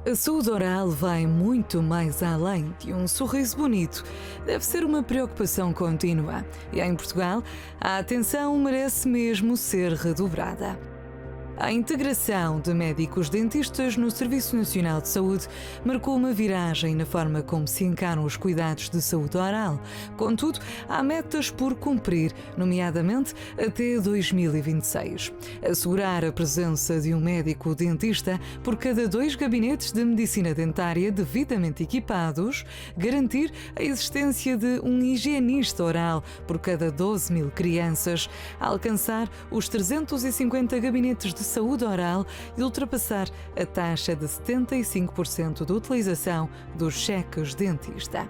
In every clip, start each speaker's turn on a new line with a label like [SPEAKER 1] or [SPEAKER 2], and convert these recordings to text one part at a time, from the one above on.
[SPEAKER 1] A saúde oral vai muito mais além de um sorriso bonito. Deve ser uma preocupação contínua. E em Portugal, a atenção merece mesmo ser redobrada. A integração de médicos dentistas no Serviço Nacional de Saúde marcou uma viragem na forma como se encaram os cuidados de saúde oral. Contudo, há metas por cumprir, nomeadamente até 2026. Assegurar a presença de um médico dentista por cada 2 gabinetes de medicina dentária devidamente equipados, garantir a existência de um higienista oral por cada 12.000 crianças, alcançar os 350 gabinetes de saúde oral e ultrapassar a taxa de 75% de utilização dos cheques dentista.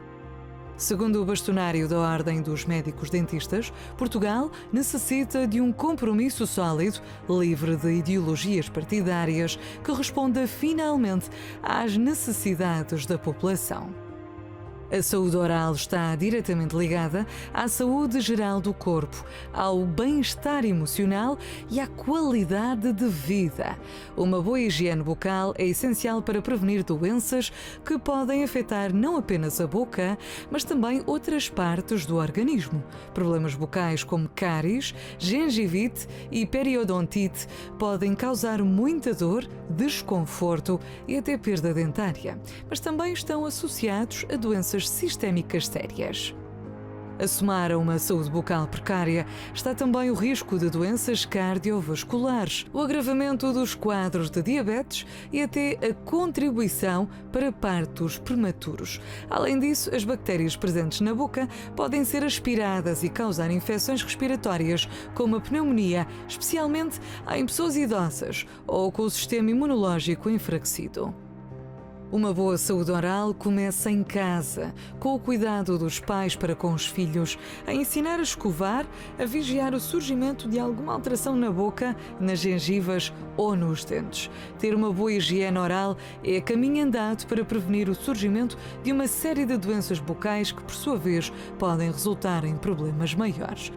[SPEAKER 1] Segundo o bastonário da Ordem dos Médicos Dentistas, Portugal necessita de um compromisso sólido, livre de ideologias partidárias, que responda finalmente às necessidades da população. A saúde oral está diretamente ligada à saúde geral do corpo, ao bem-estar emocional e à qualidade de vida. Uma boa higiene bucal é essencial para prevenir doenças que podem afetar não apenas a boca, mas também outras partes do organismo. Problemas bucais como cáries, gengivite e periodontite podem causar muita dor, desconforto e até perda dentária, mas também estão associados a doenças sistémicas sérias. A somar a uma saúde bucal precária está também o risco de doenças cardiovasculares, o agravamento dos quadros de diabetes e até a contribuição para partos prematuros. Além disso, as bactérias presentes na boca podem ser aspiradas e causar infecções respiratórias, como a pneumonia, especialmente em pessoas idosas ou com o sistema imunológico enfraquecido. Uma boa saúde oral começa em casa, com o cuidado dos pais para com os filhos, a ensinar a escovar, a vigiar o surgimento de alguma alteração na boca, nas gengivas ou nos dentes. Ter uma boa higiene oral é caminho andado para prevenir o surgimento de uma série de doenças bucais que, por sua vez, podem resultar em problemas maiores.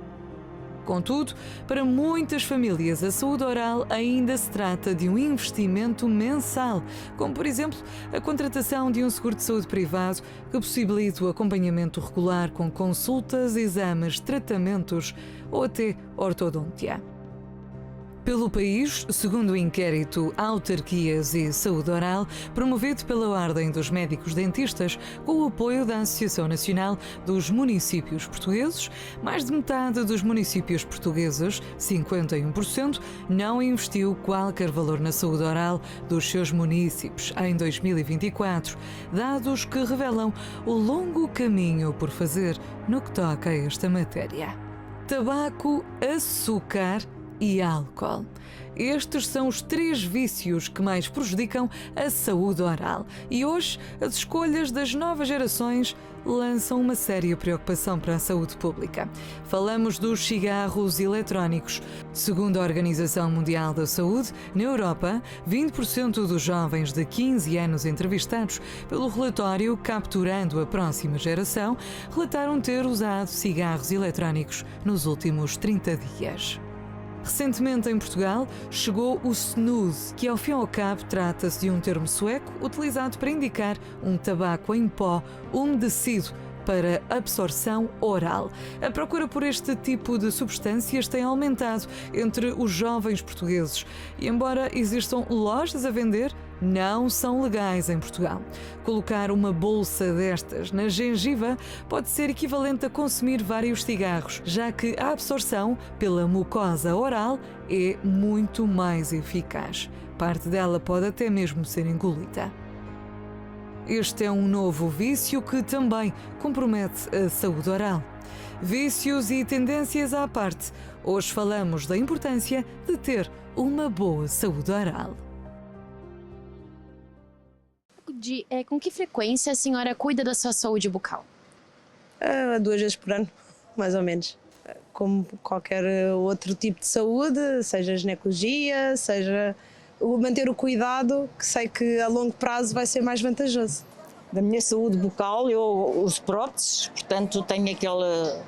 [SPEAKER 1] Contudo, para muitas famílias, a saúde oral ainda se trata de um investimento mensal, como, por exemplo, a contratação de um seguro de saúde privado que possibilite o acompanhamento regular com consultas, exames, tratamentos ou até ortodontia. Pelo país, segundo o inquérito Autarquias e Saúde Oral, promovido pela Ordem dos Médicos Dentistas, com o apoio da Associação Nacional dos Municípios Portugueses, mais de metade dos municípios portugueses, 51%, não investiu qualquer valor na saúde oral dos seus municípios em 2024, dados que revelam o longo caminho por fazer no que toca a esta matéria. Tabaco, açúcar e álcool. Estes são os 3 vícios que mais prejudicam a saúde oral. E hoje, as escolhas das novas gerações lançam uma séria preocupação para a saúde pública. Falamos dos cigarros eletrónicos. Segundo a Organização Mundial da Saúde, na Europa, 20% dos jovens de 15 anos entrevistados pelo relatório Capturando a Próxima Geração relataram ter usado cigarros eletrónicos nos últimos 30 dias. Recentemente em Portugal chegou o snus, que ao fim e ao cabo trata-se de um termo sueco utilizado para indicar um tabaco em pó umedecido para absorção oral. A procura por este tipo de substâncias tem aumentado entre os jovens portugueses e, embora existam lojas a vender, não são legais em Portugal. Colocar uma bolsa destas na gengiva pode ser equivalente a consumir vários cigarros, já que a absorção pela mucosa oral é muito mais eficaz. Parte dela pode até mesmo ser engolida. Este é um novo vício que também compromete a saúde oral. Vícios e tendências à parte, hoje falamos da importância de ter uma boa saúde oral.
[SPEAKER 2] Com que frequência a senhora cuida da sua saúde bucal?
[SPEAKER 3] 2 vezes por ano, mais ou menos. Como qualquer outro tipo de saúde, seja ginecologia, seja manter o cuidado, que sei que a longo prazo vai ser mais vantajoso.
[SPEAKER 4] Da minha saúde bucal, eu uso próteses, portanto tenho aquela,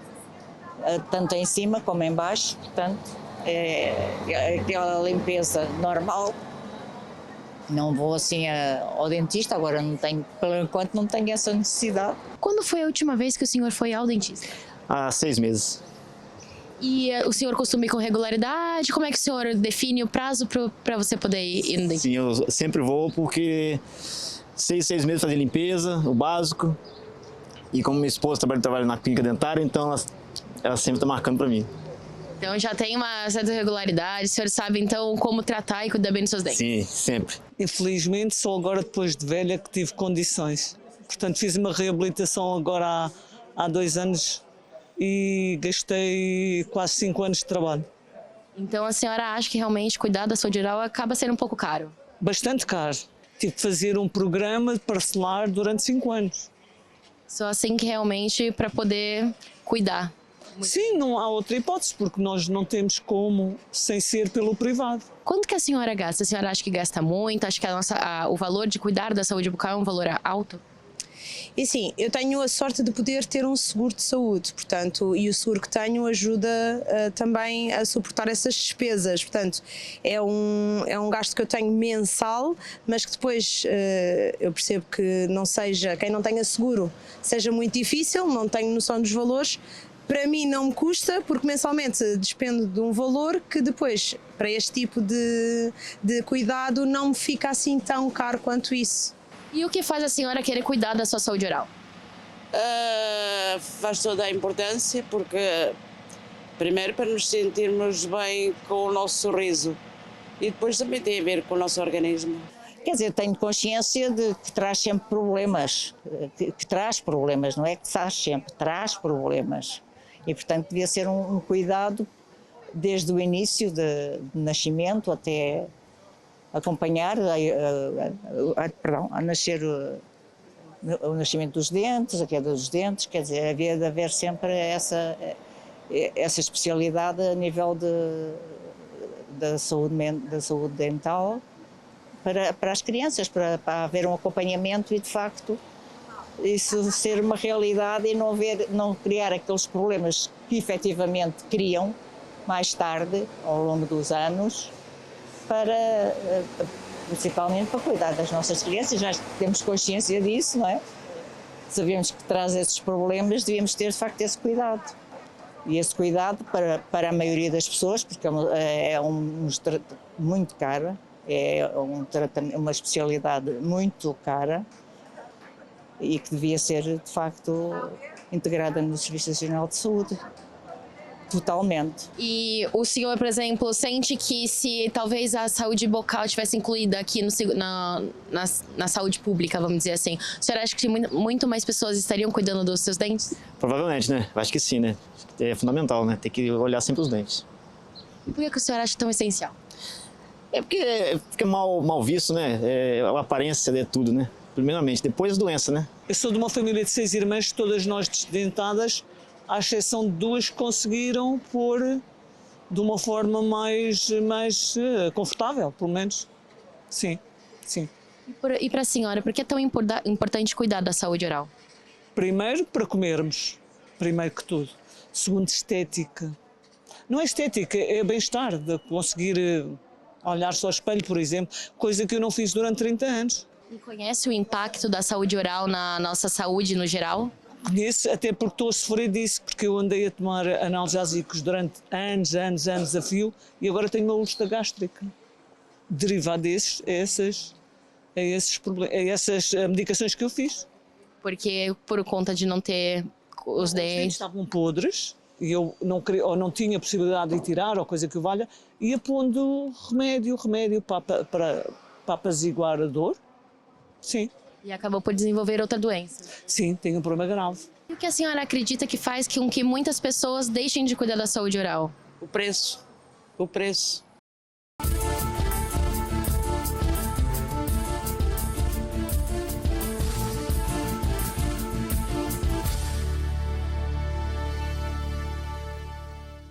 [SPEAKER 4] tanto em cima como em baixo, portanto é aquela limpeza normal Não vou assim ao dentista, agora não tenho, por enquanto não tenho essa necessidade.
[SPEAKER 2] Quando foi a última vez que o senhor foi ao dentista?
[SPEAKER 5] Há 6 meses.
[SPEAKER 2] E o senhor costuma ir com regularidade? Como é que o senhor define o prazo para você poder ir no dentista?
[SPEAKER 5] Sim, eu sempre vou porque 6 meses fazer limpeza, o básico. E como minha esposa trabalha na clínica dentária, então ela sempre está marcando para mim.
[SPEAKER 2] Então já tem uma certa regularidade, o senhor sabe então como tratar e cuidar bem dos seus dentes?
[SPEAKER 5] Sim, sempre.
[SPEAKER 6] Infelizmente, só agora depois de velha que tive condições. Portanto, fiz uma reabilitação agora há 2 anos e gastei quase 5 anos de trabalho.
[SPEAKER 2] Então a senhora acha que realmente cuidar da saúde oral acaba sendo um pouco caro?
[SPEAKER 6] Bastante caro. Tive que fazer um programa parcelar durante 5 anos.
[SPEAKER 2] Só assim que realmente para poder cuidar.
[SPEAKER 6] Sim, não há outra hipótese, porque nós não temos como sem ser pelo privado.
[SPEAKER 2] Quanto que a senhora gasta? A senhora acha que gasta muito? Acha que o valor de cuidar da saúde bucal é um valor alto?
[SPEAKER 3] E sim, eu tenho a sorte de poder ter um seguro de saúde, portanto, e o seguro que tenho ajuda também a suportar essas despesas. Portanto, é um gasto que eu tenho mensal, mas que depois eu percebo que não seja, quem não tenha seguro, seja muito difícil, não tenho noção dos valores. Para mim não me custa, porque mensalmente despendo de um valor que depois, para este tipo de cuidado, não me fica assim tão caro quanto isso.
[SPEAKER 2] E o que faz a senhora querer cuidar da sua saúde oral?
[SPEAKER 7] Faz toda a importância, porque primeiro para nos sentirmos bem com o nosso sorriso e depois também tem a ver com o nosso organismo.
[SPEAKER 4] Quer dizer, tenho consciência de que traz sempre problemas, que traz problemas, não é que faz sempre, traz problemas. E, portanto, devia ser um cuidado desde o início de nascimento até acompanhar a nascer, o nascimento dos dentes, a queda dos dentes, quer dizer, havia de haver sempre essa especialidade a nível da saúde dental para as crianças, para haver um acompanhamento e, de facto, isso ser uma realidade e não criar aqueles problemas que efetivamente criam mais tarde, ao longo dos anos, principalmente para cuidar das nossas crianças. Já temos consciência disso, não é? Sabemos que traz esses problemas, devíamos ter de facto esse cuidado. E esse cuidado para a maioria das pessoas, porque muito caro, uma especialidade muito cara e que devia ser de facto integrada no Serviço Nacional de Saúde. Totalmente.
[SPEAKER 2] E o senhor, por exemplo, sente que se talvez a saúde bucal tivesse incluída aqui na saúde pública, vamos dizer assim, o senhor acha que muito mais pessoas estariam cuidando dos seus dentes?
[SPEAKER 5] Provavelmente, né? Acho que sim, né? É fundamental, né? Tem que olhar sempre os dentes.
[SPEAKER 2] E por que o senhor acha tão essencial?
[SPEAKER 5] É porque fica mal visto, né? A aparência de tudo, né? Primeiramente, depois a doença, né?
[SPEAKER 6] Eu sou de uma família de 6 irmãs, todas nós desdentadas, à exceção de 2 que conseguiram pôr de uma forma mais confortável, pelo menos. Sim, sim.
[SPEAKER 2] E para a senhora, por que é tão importante cuidar da saúde oral?
[SPEAKER 6] Primeiro, para comermos, primeiro que tudo. Segundo, estética. Não é estética, é bem-estar, de conseguir olhar-se ao espelho, por exemplo, coisa que eu não fiz durante 30 anos.
[SPEAKER 2] E conhece o impacto da saúde oral na nossa saúde no geral?
[SPEAKER 6] Conheço, até porque estou a sofrer disso, porque eu andei a tomar analgésicos durante anos a fio e agora tenho uma úlcera gástrica. Derivado essas medicações que eu fiz.
[SPEAKER 2] Porque por conta de não ter os dentes
[SPEAKER 6] estavam podres e eu não queria, ou não tinha possibilidade de tirar, ou coisa que valha, ia pondo remédio para apaziguar a dor. Sim.
[SPEAKER 2] E acabou por desenvolver outra doença.
[SPEAKER 6] Sim, tenho um problema grave.
[SPEAKER 2] E o que a senhora acredita que faz com que muitas pessoas deixem de cuidar da saúde oral?
[SPEAKER 7] O preço. O preço.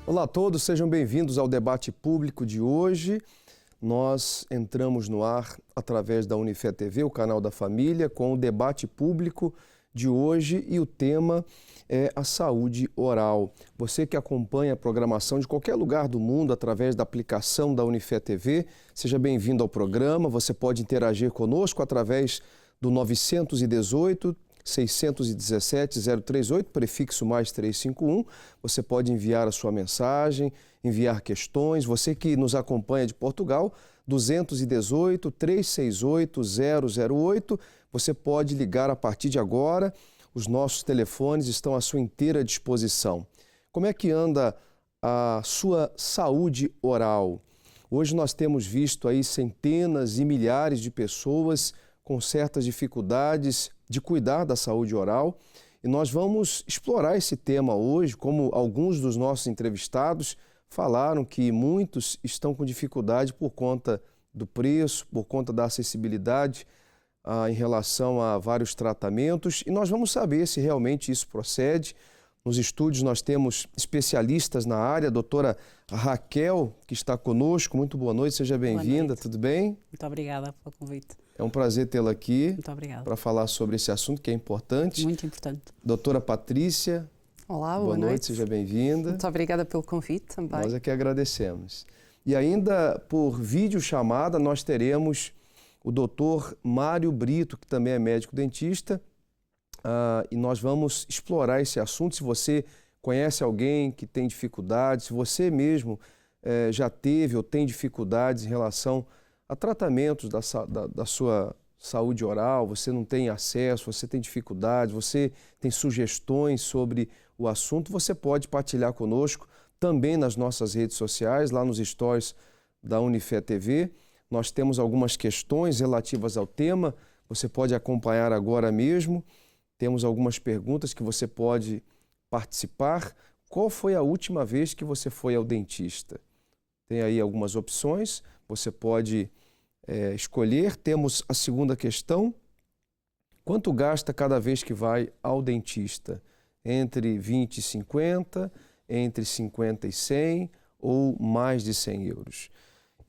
[SPEAKER 8] Olá a todos, sejam bem-vindos ao debate público de hoje. Nós entramos no ar através da Unifé TV, o canal da família, com o debate público de hoje e o tema é a saúde oral. Você que acompanha a programação de qualquer lugar do mundo através da aplicação da Unifé TV, seja bem-vindo ao programa. Você pode interagir conosco através do 918 617 038, prefixo mais 351. Você pode enviar a sua mensagem, enviar questões. Você que nos acompanha de Portugal, 218 368 008. Você pode ligar a partir de agora. Os nossos telefones estão à sua inteira disposição. Como é que anda a sua saúde oral? Hoje nós temos visto aí centenas e milhares de pessoas com certas dificuldades de cuidar da saúde oral. E nós vamos explorar esse tema hoje, como alguns dos nossos entrevistados falaram que muitos estão com dificuldade por conta do preço, por conta da acessibilidade em relação a vários tratamentos. E nós vamos saber se realmente isso procede. Nos estúdios nós temos especialistas na área, a doutora Raquel, que está conosco. Muito boa noite, seja bem-vinda, tudo bem?
[SPEAKER 9] Muito obrigada pelo convite.
[SPEAKER 8] É um prazer tê-la aqui.
[SPEAKER 9] Muito obrigada.
[SPEAKER 8] Para falar sobre esse assunto que é importante.
[SPEAKER 9] Muito importante.
[SPEAKER 8] Doutora Patrícia.
[SPEAKER 10] Olá,
[SPEAKER 8] boa noite, seja bem-vinda.
[SPEAKER 10] Muito obrigada pelo convite também.
[SPEAKER 8] Nós é que agradecemos. E ainda por videochamada nós teremos o doutor Mário Brito, que também é médico dentista, e nós vamos explorar esse assunto. Se você conhece alguém que tem dificuldades, se você mesmo já teve ou tem dificuldades em relação a tratamentos da sua saúde oral, você não tem acesso, você tem dificuldades, você tem sugestões sobre o assunto, você pode partilhar conosco também nas nossas redes sociais, lá nos stories da Unifé TV. Nós temos algumas questões relativas ao tema, você pode acompanhar agora mesmo. Temos algumas perguntas que você pode participar. Qual foi a última vez que você foi ao dentista? Tem aí algumas opções, você pode escolher. Temos a segunda questão. Quanto gasta cada vez que vai ao dentista? Entre 20 e 50, entre 50 e 100 ou mais de 100 euros?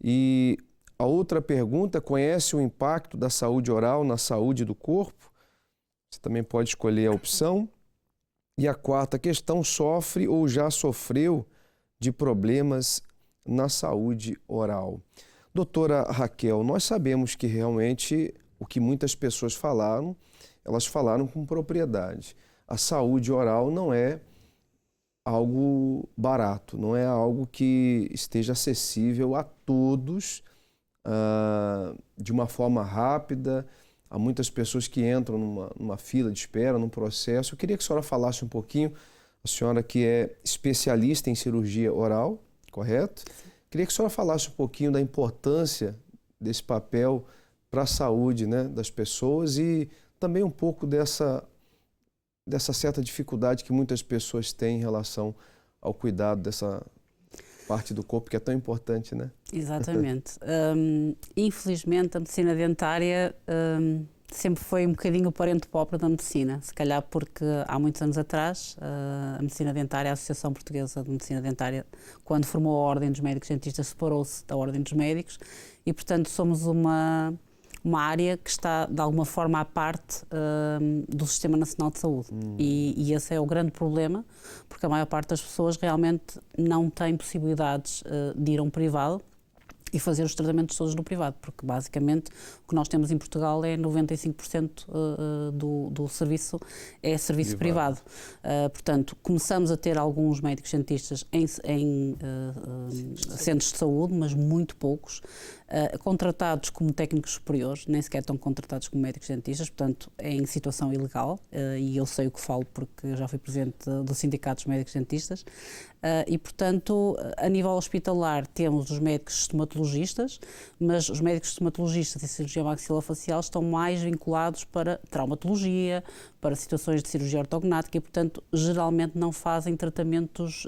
[SPEAKER 8] E a outra pergunta, conhece o impacto da saúde oral na saúde do corpo? Você também pode escolher a opção. E a quarta questão, sofre ou já sofreu de problemas na saúde oral? Doutora Raquel, nós sabemos que realmente o que muitas pessoas falaram, elas falaram com propriedade. A saúde oral não é algo barato, não é algo que esteja acessível a todos de uma forma rápida. Há muitas pessoas que entram numa fila de espera, num processo. Eu queria que a senhora falasse um pouquinho, a senhora que é especialista em cirurgia oral, correto? Queria que a senhora falasse um pouquinho da importância desse papel para a saúde, né, das pessoas e também um pouco dessa certa dificuldade que muitas pessoas têm em relação ao cuidado dessa parte do corpo que é tão importante, né?
[SPEAKER 9] Exatamente. Infelizmente a medicina dentária sempre foi um bocadinho o parente pobre da medicina, se calhar porque há muitos anos atrás a medicina dentária, a Associação Portuguesa de Medicina Dentária, quando formou a Ordem dos Médicos Dentistas, separou-se da Ordem dos Médicos e, portanto, somos uma área que está, de alguma forma, à parte do Sistema Nacional de Saúde. E esse é o grande problema, porque a maior parte das pessoas realmente não tem possibilidades de ir a um privado e fazer os tratamentos todos no privado, porque basicamente o que nós temos em Portugal é 95% do serviço é serviço privado. Portanto, começamos a ter alguns médicos dentistas em centros de saúde, mas muito poucos, contratados como técnicos superiores, nem sequer estão contratados como médicos dentistas, portanto é em situação ilegal, e eu sei o que falo porque eu já fui presidente do Sindicato dos Médicos Dentistas, e portanto a nível hospitalar temos os médicos estomatologistas, mas os médicos estomatologistas e cirurgia maxilofacial estão mais vinculados para traumatologia, para situações de cirurgia ortognática e portanto geralmente não fazem tratamentos,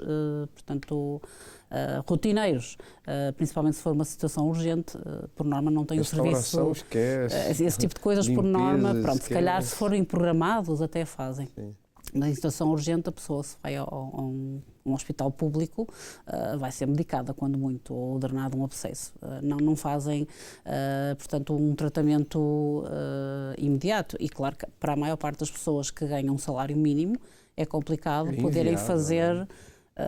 [SPEAKER 9] rotineiros, principalmente se for uma situação urgente, por norma não tem o serviço.
[SPEAKER 8] Esquece.
[SPEAKER 9] Esse tipo de coisas,
[SPEAKER 8] Limpeza,
[SPEAKER 9] por norma, pronto,
[SPEAKER 8] esquece.
[SPEAKER 9] se calhar se forem programados até fazem.
[SPEAKER 8] Sim.
[SPEAKER 9] Mas em situação urgente a pessoa se vai um hospital público vai ser medicada, quando muito, ou drenado um abscesso. Não fazem, portanto, um tratamento imediato. E claro que para a maior parte das pessoas que ganham um salário mínimo é complicado poderem fazer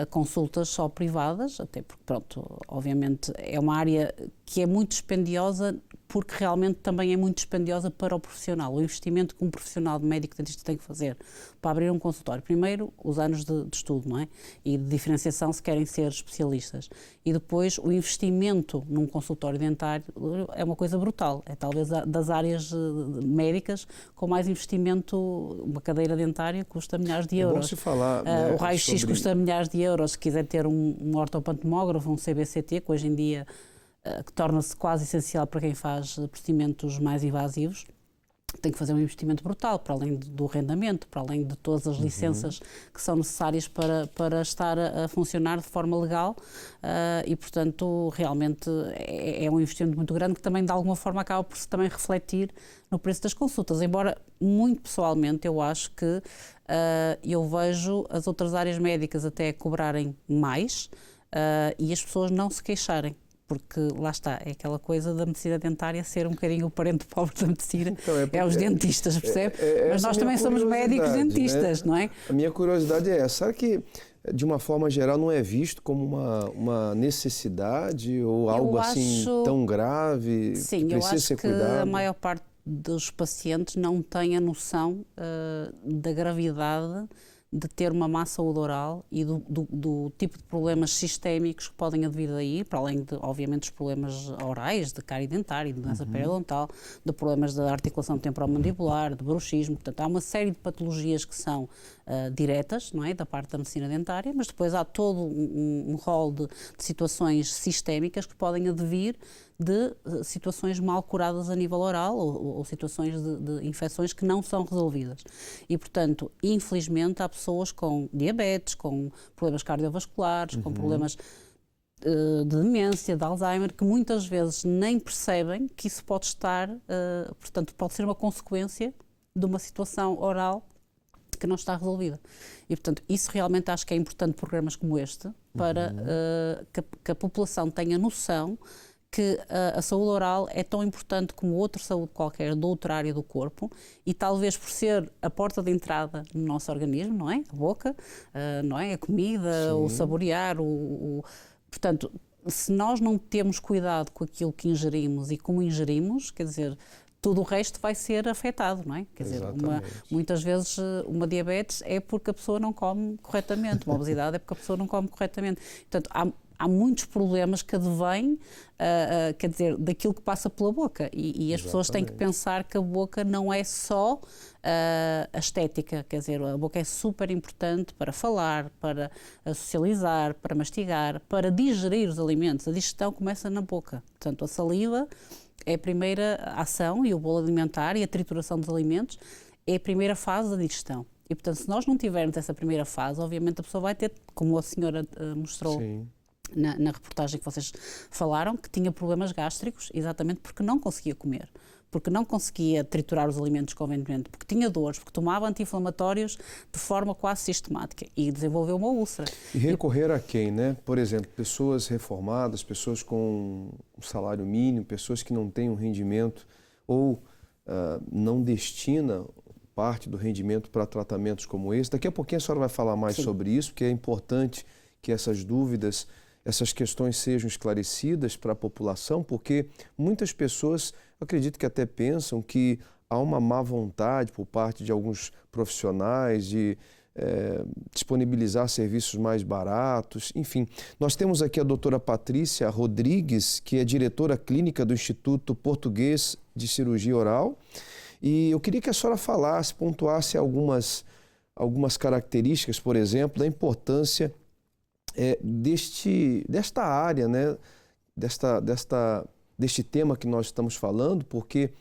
[SPEAKER 9] consultas só privadas, até porque, pronto, obviamente é uma área que é muito dispendiosa, porque realmente também é muito dispendiosa para o profissional. O investimento que um profissional de médico-dentista tem que fazer para abrir um consultório, primeiro, os anos de estudo, não é? E de diferenciação, se querem ser especialistas. E depois, o investimento num consultório dentário é uma coisa brutal. É talvez das áreas médicas com mais investimento. Uma cadeira dentária custa milhares de euros.
[SPEAKER 8] É bom se falar, né,
[SPEAKER 9] o raio-x custa milhares de euros. Se quiser ter um ortopantomógrafo, um CBCT, que hoje em dia que torna-se quase essencial para quem faz procedimentos mais invasivos, tem que fazer um investimento brutal, para além do arrendamento, para além de todas as licenças que são necessárias para estar a funcionar de forma legal e, portanto, realmente é um investimento muito grande que também, de alguma forma, acaba por se também refletir no preço das consultas. Embora, muito pessoalmente, eu acho que eu vejo as outras áreas médicas até cobrarem mais e as pessoas não se queixarem. Porque lá está, é aquela coisa da medicina dentária ser um bocadinho o parente pobre da medicina, então, é os dentistas, percebe? Mas nós também somos médicos dentistas, né? Não é?
[SPEAKER 8] A minha curiosidade é essa, será que de uma forma geral não é visto como uma necessidade ou algo assim tão grave?
[SPEAKER 9] Sim,
[SPEAKER 8] que precisa ser cuidado?
[SPEAKER 9] Eu acho que a maior parte dos pacientes não tem a noção da gravidade de ter uma massa odoral e do tipo de problemas sistémicos que podem advir daí, para além de, obviamente, dos problemas orais, de cárie dentária, de doença periodontal, de problemas da articulação temporomandibular, de bruxismo. Portanto, há uma série de patologias que são diretas, não é, da parte da medicina dentária, mas depois há todo um rol de situações sistémicas que podem advir de situações mal curadas a nível oral ou situações de infecções que não são resolvidas. E, portanto, infelizmente, há pessoas com diabetes, com problemas cardiovasculares, com problemas de demência, de Alzheimer, que muitas vezes nem percebem que isso pode estar, portanto, pode ser uma consequência de uma situação oral que não está resolvida. E, portanto, isso realmente acho que é importante programas como este para que a população tenha noção que a saúde oral é tão importante como outra saúde qualquer de outra área do corpo e talvez por ser a porta de entrada no nosso organismo, não é? A boca, não é? A comida, o saborear, Portanto, se nós não temos cuidado com aquilo que ingerimos e como ingerimos, quer dizer, tudo o resto vai ser afetado, não é? Quer dizer, muitas vezes uma diabetes é porque a pessoa não come corretamente, uma obesidade é porque a pessoa não come corretamente. Portanto, há muitos problemas que advêm, quer dizer, daquilo que passa pela boca e as pessoas têm que pensar que a boca não é só a estética, quer dizer, a boca é super importante para falar, para socializar, para mastigar, para digerir os alimentos. A digestão começa na boca, portanto a saliva é a primeira ação e o bolo alimentar e a trituração dos alimentos é a primeira fase da digestão. E, portanto, se nós não tivermos essa primeira fase, obviamente a pessoa vai ter, como a senhora mostrou na reportagem que vocês falaram, que tinha problemas gástricos exatamente porque não conseguia comer, porque não conseguia triturar os alimentos convenientemente, porque tinha dores, porque tomava anti-inflamatórios de forma quase sistemática e desenvolveu uma úlcera.
[SPEAKER 8] E recorrer a quem, né? Por exemplo, pessoas reformadas, pessoas com um salário mínimo, pessoas que não têm um rendimento ou não destina parte do rendimento para tratamentos como esse. Daqui a pouquinho a senhora vai falar mais sobre isso, porque é importante que essas dúvidas, essas questões sejam esclarecidas para a população, porque muitas pessoas, acredito que até pensam que há uma má vontade por parte de alguns profissionais de disponibilizar serviços mais baratos, enfim. Nós temos aqui a doutora Patrícia Rodrigues, que é diretora clínica do Instituto Português de Cirurgia Oral, e eu queria que a senhora falasse, pontuasse algumas características, por exemplo, da importância desta área, né? deste tema que nós estamos falando, porque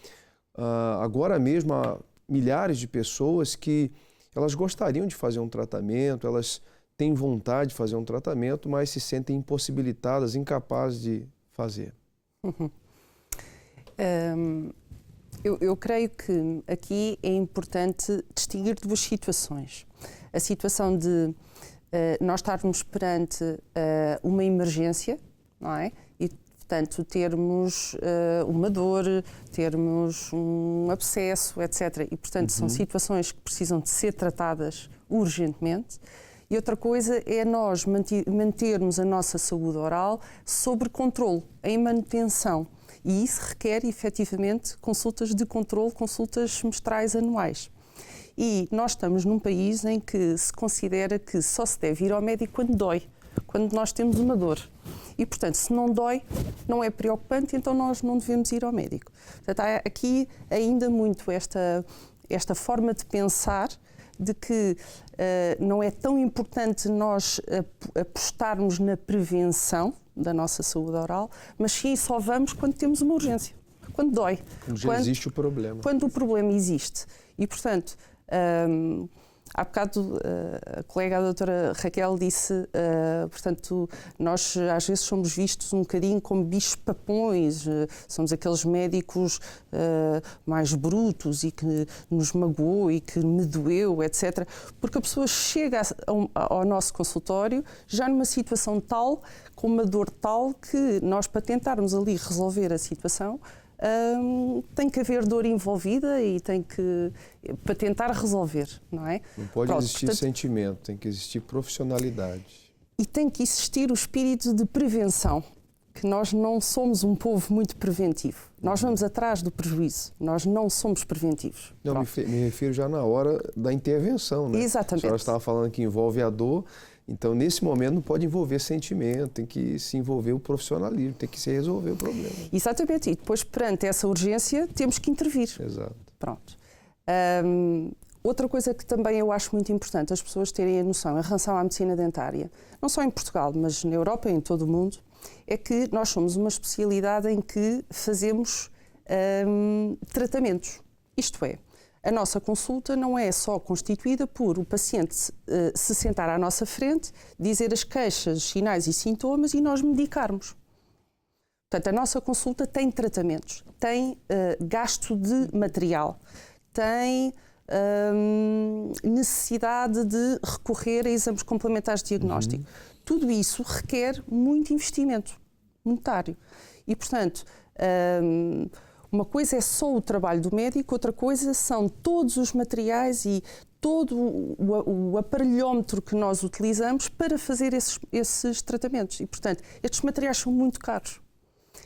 [SPEAKER 8] agora mesmo há milhares de pessoas que elas gostariam de fazer um tratamento, elas têm vontade de fazer um tratamento, mas se sentem impossibilitadas, incapazes de fazer.
[SPEAKER 10] Eu creio que aqui é importante distinguir duas situações. A situação de nós estarmos perante uma emergência, não é? E, portanto, termos uma dor, termos um abscesso, etc. E, portanto, são situações que precisam de ser tratadas urgentemente. E outra coisa é nós mantermos a nossa saúde oral sob controle, em manutenção. E isso requer, efetivamente, consultas de controle, consultas semestrais anuais. E nós estamos num país em que se considera que só se deve ir ao médico quando dói, quando nós temos uma dor. E, portanto, se não dói, não é preocupante, então nós não devemos ir ao médico. Portanto, há aqui ainda muito esta forma de pensar de que não é tão importante nós apostarmos na prevenção da nossa saúde oral, mas sim só vamos quando temos uma urgência, quando dói.
[SPEAKER 8] Quando já existe o problema.
[SPEAKER 10] Quando o problema existe. E, portanto, há bocado a colega, a doutora Raquel, disse, portanto, nós às vezes somos vistos um bocadinho como bichos papões, somos aqueles médicos mais brutos e que nos magoou e que me doeu, etc. Porque a pessoa chega ao nosso consultório já numa situação tal, com uma dor tal, que nós, para tentarmos ali resolver a situação, tem que haver dor envolvida e para tentar resolver, não é?
[SPEAKER 8] Não pode existir sentimento, tem que existir profissionalidade.
[SPEAKER 10] E tem que existir o espírito de prevenção, que nós não somos um povo muito preventivo. Nós vamos atrás do prejuízo, nós não somos preventivos.
[SPEAKER 8] Não, me refiro já na hora da intervenção, né?
[SPEAKER 10] Exatamente.
[SPEAKER 8] A senhora estava falando que envolve a dor, então nesse momento não pode envolver sentimento, tem que se envolver o profissionalismo, tem que se resolver o problema.
[SPEAKER 10] Exatamente, e depois perante essa urgência temos que intervir.
[SPEAKER 8] Exato.
[SPEAKER 10] Pronto. Outra coisa que também eu acho muito importante as pessoas terem a noção em relação à medicina dentária, não só em Portugal, mas na Europa e em todo o mundo, é que nós somos uma especialidade em que fazemos tratamentos. Isto é, a nossa consulta não é só constituída por o paciente se sentar à nossa frente, dizer as queixas, sinais e sintomas e nós medicarmos. Portanto, a nossa consulta tem tratamentos, tem gasto de material, tem necessidade de recorrer a exames complementares de diagnóstico. Tudo isso requer muito investimento monetário. E, portanto, uma coisa é só o trabalho do médico, outra coisa são todos os materiais e todo o aparelhómetro que nós utilizamos para fazer esses tratamentos. E, portanto, estes materiais são muito caros.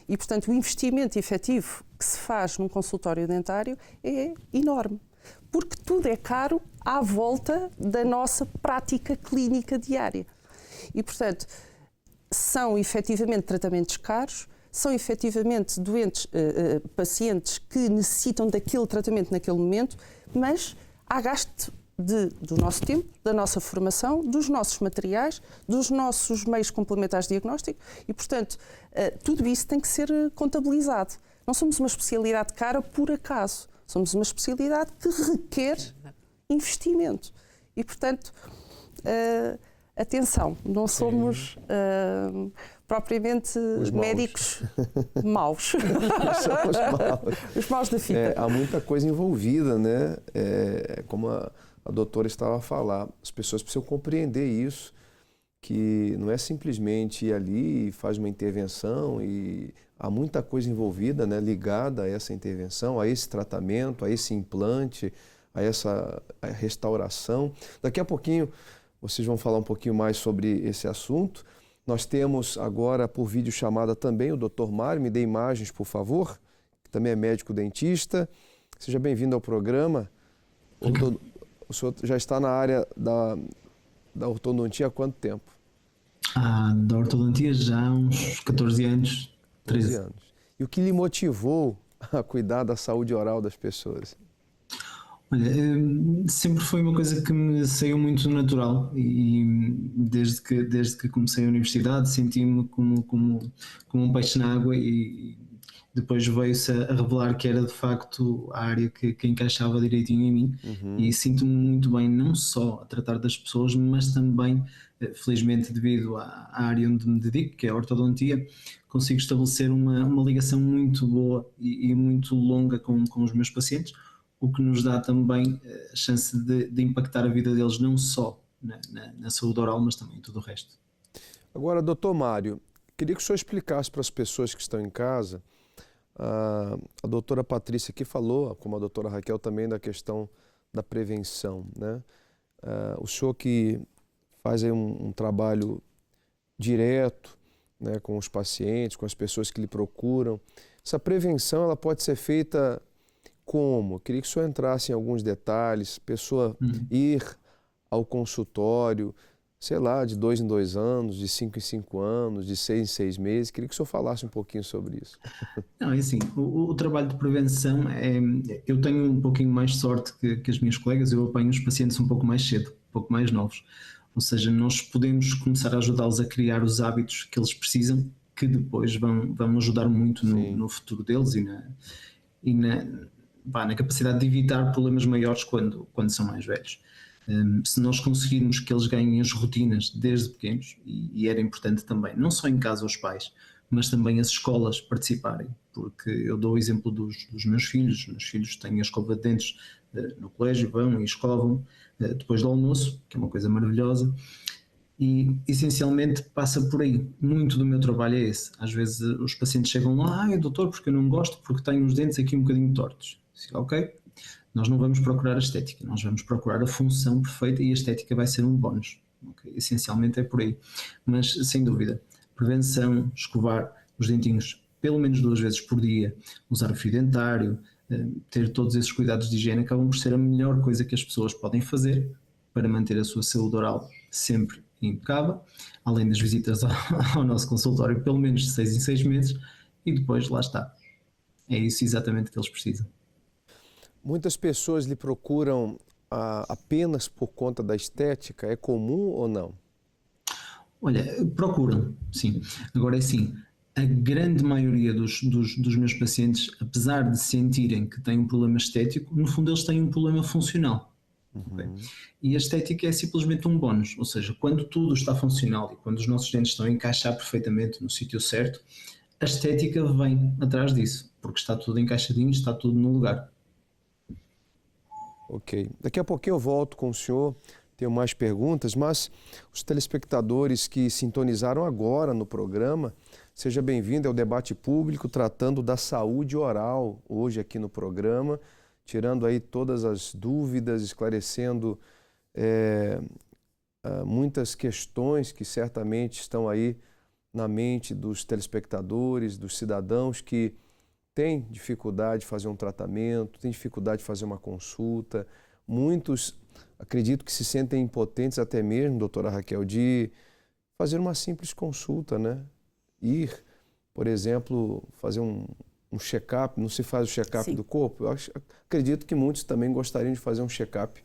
[SPEAKER 10] E, portanto, o investimento efetivo que se faz num consultório dentário é enorme. Porque tudo é caro à volta da nossa prática clínica diária. E, portanto, são efetivamente tratamentos caros, são efetivamente pacientes que necessitam daquele tratamento naquele momento, mas há gasto do nosso tempo, da nossa formação, dos nossos materiais, dos nossos meios complementares de diagnóstico e, portanto, tudo isso tem que ser contabilizado. Não somos uma especialidade cara por acaso, somos uma especialidade que requer investimento e, portanto, atenção, não somos propriamente os médicos maus.
[SPEAKER 8] Somos maus.
[SPEAKER 10] Os maus da fita.
[SPEAKER 8] Há muita coisa envolvida, né? Como a doutora estava a falar, as pessoas precisam compreender isso, que não é simplesmente ir ali e faz uma intervenção e há muita coisa envolvida, né, ligada a essa intervenção, a esse tratamento, a esse implante, a essa restauração. Daqui a pouquinho vocês vão falar um pouquinho mais sobre esse assunto. Nós temos agora por videochamada também o Dr. Mário, me dê imagens, por favor, que também é médico dentista. Seja bem-vindo ao programa. O senhor já está na área da ortodontia há quanto tempo?
[SPEAKER 11] Da ortodontia já há uns 14 anos. 13
[SPEAKER 8] anos. E o que lhe motivou a cuidar da saúde oral das pessoas?
[SPEAKER 11] Olha, sempre foi uma coisa que me saiu muito natural e desde que comecei a universidade senti-me como um peixe na água e depois veio-se a revelar que era de facto a área que encaixava direitinho em mim e sinto-me muito bem não só a tratar das pessoas, mas também, felizmente devido à área onde me dedico, que é a ortodontia, consigo estabelecer uma ligação muito boa e muito longa com os meus pacientes, o que nos dá também a chance de impactar a vida deles não só na saúde oral, mas também em tudo o resto.
[SPEAKER 8] Agora, doutor Mário, queria que o senhor explicasse para as pessoas que estão em casa, a doutora Patrícia aqui falou, como a doutora Raquel também, da questão da prevenção, né? O senhor que faz aí um trabalho direto, né, com os pacientes, com as pessoas que lhe procuram, essa prevenção ela pode ser feita como? Eu queria que o senhor entrasse em alguns detalhes, pessoa ir ao consultório, sei lá, de 2 em 2 anos, de 5 em 5 anos, de 6 em 6 meses. Queria que o senhor falasse um pouquinho sobre isso.
[SPEAKER 11] Não, é assim, o trabalho de prevenção, eu tenho um pouquinho mais de sorte que as minhas colegas, eu apanho os pacientes um pouco mais cedo, um pouco mais novos. Ou seja, nós podemos começar a ajudá-los a criar os hábitos que eles precisam, que depois vão ajudar muito no futuro deles e na capacidade de evitar problemas maiores quando são mais velhos. Se nós conseguirmos que eles ganhem as rotinas desde pequenos, e era importante também, não só em casa os pais, mas também as escolas participarem, porque eu dou o exemplo dos meus filhos. Os meus filhos têm a escova de dentes no colégio, vão e escovam depois do almoço, que é uma coisa maravilhosa, e essencialmente passa por aí. Muito do meu trabalho é esse. Às vezes os pacientes chegam lá, doutor, porque eu não gosto, porque tenho os dentes aqui um bocadinho tortos. Ok, nós não vamos procurar a estética, nós vamos procurar a função perfeita e a estética vai ser um bónus. Okay? Essencialmente é por aí. Mas, sem dúvida, prevenção, escovar os dentinhos pelo menos 2 vezes por dia, usar o fio dentário, ter todos esses cuidados de higiene acabam por ser a melhor coisa que as pessoas podem fazer para manter a sua saúde oral sempre impecável, além das visitas ao nosso consultório pelo menos de 6 em 6 meses, e depois lá está. É isso exatamente que eles precisam.
[SPEAKER 8] Muitas pessoas lhe procuram apenas por conta da estética. É comum ou não?
[SPEAKER 11] Olha, procuram, sim. Agora é assim, a grande maioria dos meus pacientes, apesar de sentirem que têm um problema estético, no fundo eles têm um problema funcional. Okay? E a estética é simplesmente um bónus, ou seja, quando tudo está funcional e quando os nossos dentes estão a encaixar perfeitamente no sítio certo, a estética vem atrás disso, porque está tudo encaixadinho, está tudo no lugar.
[SPEAKER 8] Ok. Daqui a pouquinho eu volto com o senhor, tenho mais perguntas, mas os telespectadores que sintonizaram agora no programa, seja bem-vindo ao debate público tratando da saúde oral, hoje aqui no programa, tirando aí todas as dúvidas, esclarecendo muitas questões que certamente estão aí na mente dos telespectadores, dos cidadãos que têm dificuldade de fazer um tratamento, têm dificuldade de fazer uma consulta. Muitos, acredito que se sentem impotentes até mesmo, doutora Raquel, de fazer uma simples consulta, né? Ir, por exemplo, fazer um check-up, não se faz o check-up do corpo? Eu acredito que muitos também gostariam de fazer um check-up,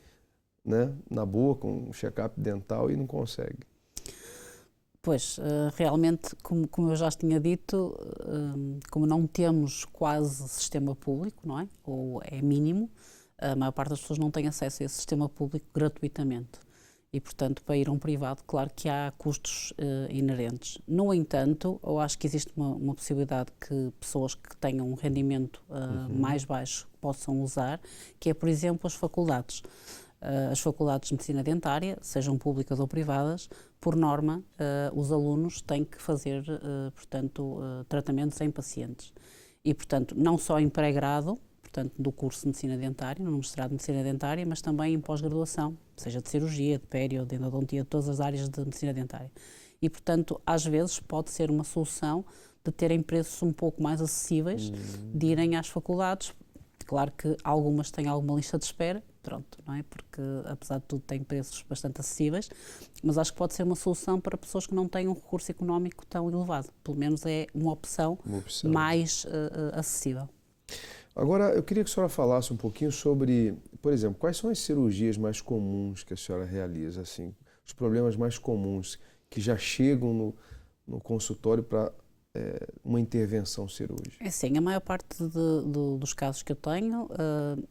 [SPEAKER 8] né, na boca, um check-up dental e não conseguem.
[SPEAKER 9] Pois, realmente, como eu já tinha dito, como não temos quase sistema público, não é? Ou é mínimo, a maior parte das pessoas não tem acesso a esse sistema público gratuitamente. E, portanto, para ir a um privado, claro que há custos inerentes. No entanto, eu acho que existe uma possibilidade que pessoas que tenham um rendimento mais baixo possam usar, que é, por exemplo, as faculdades. As faculdades de medicina dentária, sejam públicas ou privadas, por norma, os alunos têm que fazer, portanto, tratamentos em pacientes. E, portanto, não só em pré-grado, portanto, do curso de medicina dentária, no mestrado de medicina dentária, mas também em pós-graduação, seja de cirurgia, de pério, de endodontia, de todas as áreas de medicina dentária. E, portanto, às vezes pode ser uma solução de terem preços um pouco mais acessíveis, de irem às faculdades. Claro que algumas têm alguma lista de espera, pronto, não é? Porque, apesar de tudo, têm preços bastante acessíveis, mas acho que pode ser uma solução para pessoas que não têm um recurso económico tão elevado. Pelo menos é uma opção mais acessível.
[SPEAKER 8] Agora, eu queria que a senhora falasse um pouquinho sobre, por exemplo, quais são as cirurgias mais comuns que a senhora realiza, assim, os problemas mais comuns que já chegam no consultório para uma intervenção cirúrgica?
[SPEAKER 9] É sim, a maior parte dos casos que eu tenho,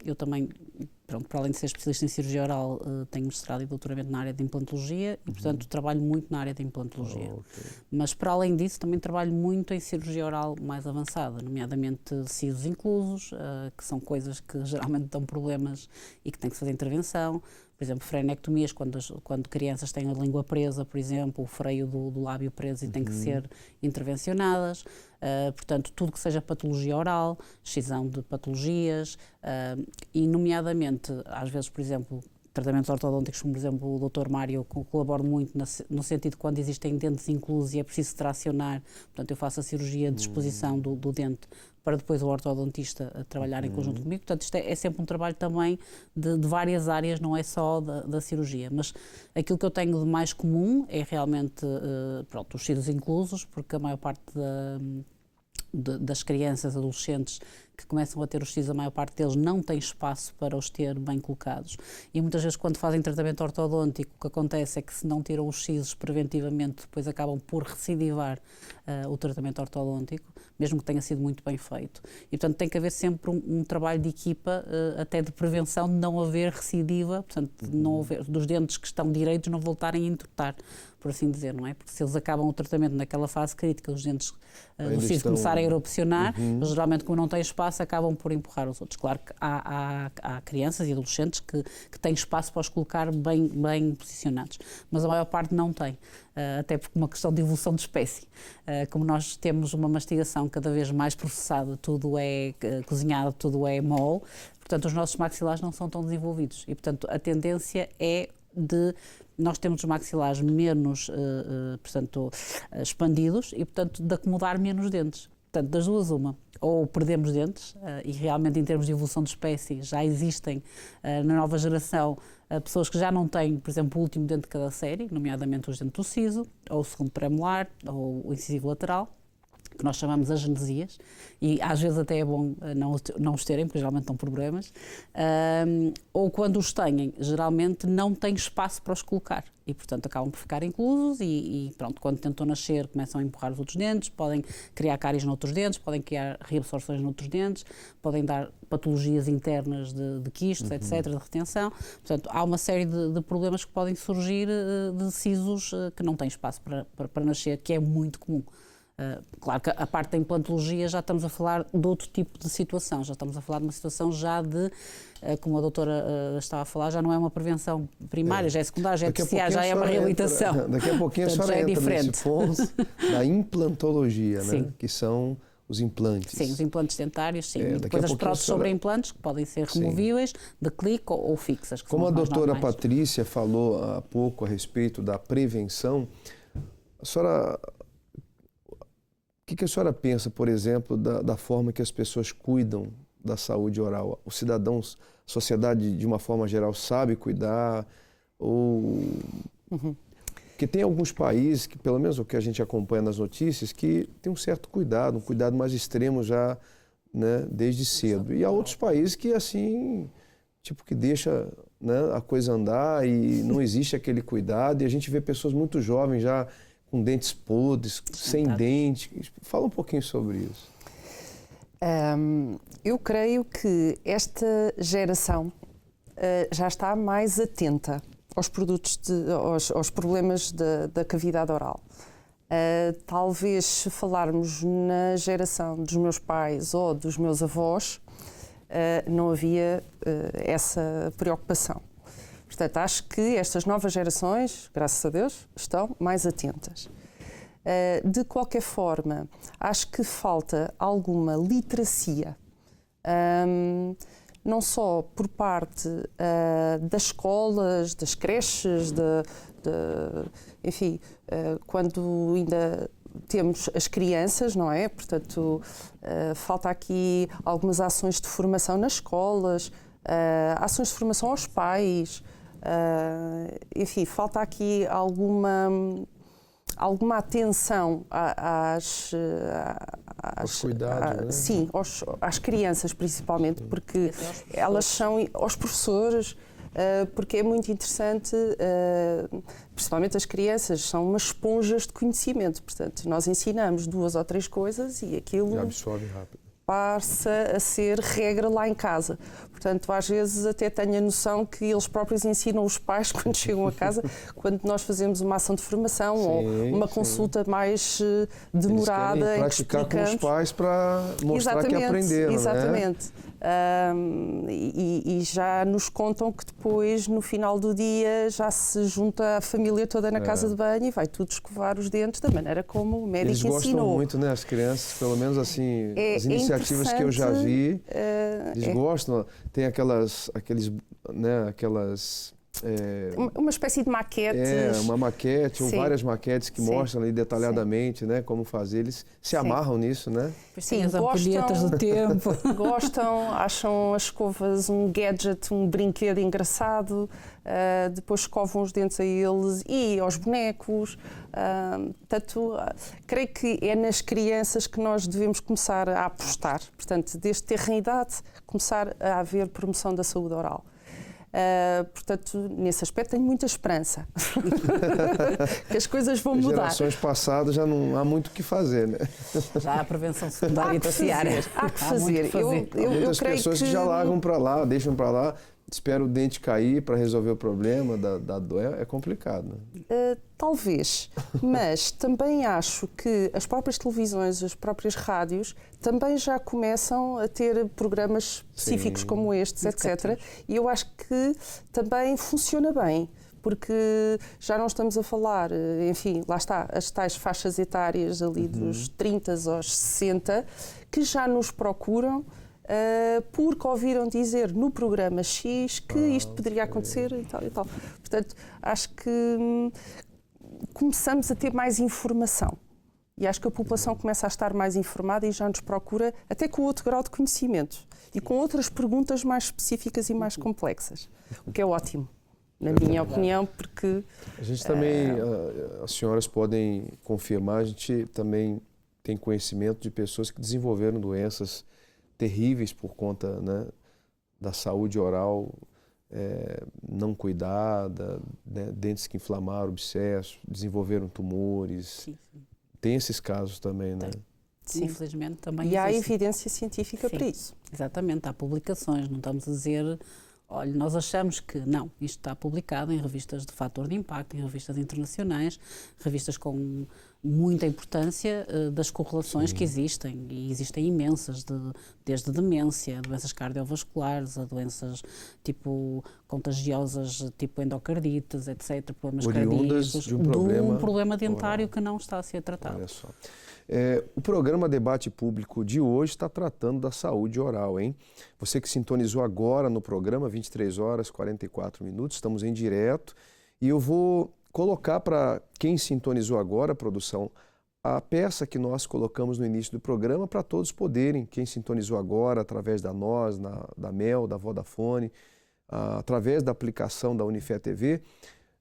[SPEAKER 9] eu também pronto, para além de ser especialista em cirurgia oral, tenho mestrado e doutoramento na área de implantologia e, portanto, trabalho muito na área de implantologia. Mas, para além disso, também trabalho muito em cirurgia oral mais avançada, nomeadamente sisos inclusos, que são coisas que geralmente dão problemas e que tem que se fazer intervenção. Por exemplo, frenectomias, quando crianças têm a língua presa, por exemplo, o freio do lábio preso e têm que ser intervencionadas. Portanto, tudo que seja patologia oral, excisão de patologias e, nomeadamente, às vezes, por exemplo, tratamentos ortodônticos, como por exemplo o Dr. Mário, colaboro muito no sentido de quando existem dentes inclusos e é preciso tracionar, portanto eu faço a cirurgia de exposição do dente para depois o ortodontista trabalhar em conjunto comigo. Portanto, isto é sempre um trabalho também de várias áreas, não é só da cirurgia. Mas aquilo que eu tenho de mais comum é realmente pronto, os sisos inclusos, porque a maior parte das crianças, adolescentes que começam a ter os sisos, a maior parte deles não tem espaço para os ter bem colocados. E muitas vezes, quando fazem tratamento ortodôntico, o que acontece é que, se não tiram os sisos preventivamente, depois acabam por recidivar o tratamento ortodôntico, mesmo que tenha sido muito bem feito. E, portanto, tem que haver sempre um trabalho de equipa, até de prevenção, de não haver recidiva, portanto, de não haver, dos dentes que estão direitos não voltarem a entortar, por assim dizer, não é? Porque se eles acabam o tratamento naquela fase crítica, os dentes do siso começarem a erupcionar, eles geralmente, como não têm espaço, acabam por empurrar os outros. Claro que há crianças e adolescentes que têm espaço para os colocar bem posicionados, mas a maior parte não tem, até porque uma questão de evolução de espécie. Como nós temos uma mastigação cada vez mais processada, tudo é cozinhado, tudo é mole, portanto os nossos maxilares não são tão desenvolvidos e, portanto, a tendência é nós temos os maxilares menos, portanto, expandidos e, portanto, de acomodar menos dentes. Portanto, das duas uma, ou perdemos dentes, e realmente em termos de evolução de espécie já existem na nova geração pessoas que já não têm, por exemplo, o último dente de cada série, nomeadamente os dentes do siso, ou o segundo premolar, ou o incisivo lateral, que nós chamamos agenesias, e às vezes até é bom não os terem, porque geralmente dão problemas, ou quando os têm, geralmente não têm espaço para os colocar e, portanto, acabam por ficar inclusos e pronto, quando tentam nascer começam a empurrar os outros dentes, podem criar cáries noutros dentes, podem criar reabsorções noutros dentes, podem dar patologias internas de quistos, etc., de retenção. Portanto, há uma série de problemas que podem surgir de sisos que não têm espaço para nascer, que é muito comum. Claro que a parte da implantologia já estamos a falar de outro tipo de situação, já estamos a falar de uma situação já de, como a doutora estava a falar, já não é uma prevenção primária, já é secundária, já é terciária, já é uma reabilitação.
[SPEAKER 8] Daqui a pouquinho a senhora entra nesse ponto da implantologia, né? Que são os implantes.
[SPEAKER 9] Sim, os implantes dentários, sim. E depois as próteses sobre implantes, que podem ser removíveis, de clique ou fixas.
[SPEAKER 8] Como a doutora Patrícia falou há pouco a respeito da prevenção, a senhora... O que a senhora pensa, por exemplo, da forma que as pessoas cuidam da saúde oral? Os cidadãos, a sociedade, de uma forma geral, sabe cuidar? Porque tem alguns países, que pelo menos o que a gente acompanha nas notícias, que tem um certo cuidado, um cuidado mais extremo já, né, desde cedo. E há outros países que, assim, tipo, que deixa, né, a coisa andar e não existe aquele cuidado. E a gente vê pessoas muito jovens já com dentes podres, sem dente. Fala um pouquinho sobre isso.
[SPEAKER 10] Eu creio que esta geração já está mais atenta aos produtos, aos problemas da cavidade oral. Talvez, se falarmos na geração dos meus pais ou dos meus avós, não havia essa preocupação. Portanto, acho que estas novas gerações, graças a Deus, estão mais atentas. De qualquer forma, acho que falta alguma literacia, não só por parte das escolas, das creches, enfim, quando ainda temos as crianças, não é? Portanto, falta aqui algumas ações de formação nas escolas, ações de formação aos pais. Enfim, falta aqui alguma atenção
[SPEAKER 8] aos cuidados, né?
[SPEAKER 10] Sim, às crianças principalmente, porque elas são aos professores, porque é muito interessante, principalmente as crianças, são umas esponjas de conhecimento, portanto, nós ensinamos 2 ou 3 coisas e aquilo...
[SPEAKER 8] E absorve rápido.
[SPEAKER 10] passa a ser regra lá em casa. Portanto, às vezes até tenho a noção que eles próprios ensinam os pais quando chegam a casa, quando nós fazemos uma ação de formação ou uma consulta mais demorada.
[SPEAKER 8] Eles querem praticar com os pais para mostrar que aprenderam.
[SPEAKER 10] Exatamente. E já nos contam que depois, no final do dia, já se junta a família toda na casa de banho e vai tudo escovar os dentes da maneira como o médico ensinou.
[SPEAKER 8] Eles gostam muito, né, as crianças, pelo menos assim, as iniciativas que eu já vi, eles gostam. Tem aquelas
[SPEAKER 10] uma espécie de maquetes.
[SPEAKER 8] Uma maquete ou várias maquetes que mostram ali detalhadamente, né, como fazer. Eles se amarram nisso, né?
[SPEAKER 9] Sim, as ampulhetas do tempo.
[SPEAKER 10] Gostam, acham as escovas um gadget, um brinquedo engraçado, depois escovam os dentes a eles e aos bonecos. Portanto, creio que é nas crianças que nós devemos começar a apostar. Portanto, desde terem idade, começar a haver promoção da saúde oral. Portanto, nesse aspecto tenho muita esperança que as coisas vão mudar.
[SPEAKER 8] Gerações passadas já não há muito o que fazer, né?
[SPEAKER 9] Já há prevenção secundária e terciária.
[SPEAKER 10] Há que fazer.
[SPEAKER 8] Muitas pessoas que já largam para lá, deixam para lá, esperam o dente cair para resolver o problema da dor. É complicado. Né?
[SPEAKER 10] Talvez, mas também acho que as próprias televisões, as próprias rádios, também já começam a ter programas específicos como estes, etc. E eu acho que também funciona bem, porque já não estamos a falar, enfim, lá está, as tais faixas etárias ali dos 30 aos 60, que já nos procuram porque ouviram dizer no programa X que isto poderia acontecer e tal e tal. Portanto, acho que começamos a ter mais informação e acho que a população começa a estar mais informada e já nos procura até com outro grau de conhecimento e com outras perguntas mais específicas e mais complexas, o que é ótimo, na minha opinião, porque...
[SPEAKER 8] A gente também, as senhoras podem confirmar, a gente também tem conhecimento de pessoas que desenvolveram doenças terríveis por conta, né, da saúde oral não cuidada, né, dentes que inflamaram, abscessos, desenvolveram tumores.
[SPEAKER 9] Sim.
[SPEAKER 8] Tem esses casos também, né?
[SPEAKER 9] Sim, infelizmente também
[SPEAKER 10] existe. E há evidência científica para isso.
[SPEAKER 9] Exatamente, há publicações, não estamos a dizer... Olha, nós achamos que não, isto está publicado em revistas de fator de impacto, em revistas internacionais, revistas com muita importância das correlações que existem, e existem imensas, desde demência, doenças cardiovasculares, a doenças tipo contagiosas, tipo endocardites, etc., problemas cardíacos,
[SPEAKER 8] de um
[SPEAKER 9] problema dentário que não está a ser tratado.
[SPEAKER 8] Olha só. O programa Debate Público de hoje está tratando da saúde oral, hein? Você que sintonizou agora no programa, 23 horas, 44 minutos, estamos em direto, e eu vou colocar para quem sintonizou agora, produção, a peça que nós colocamos no início do programa para todos poderem, quem sintonizou agora, através da Nós, da Mel, da Vodafone, através da aplicação da Unifé TV,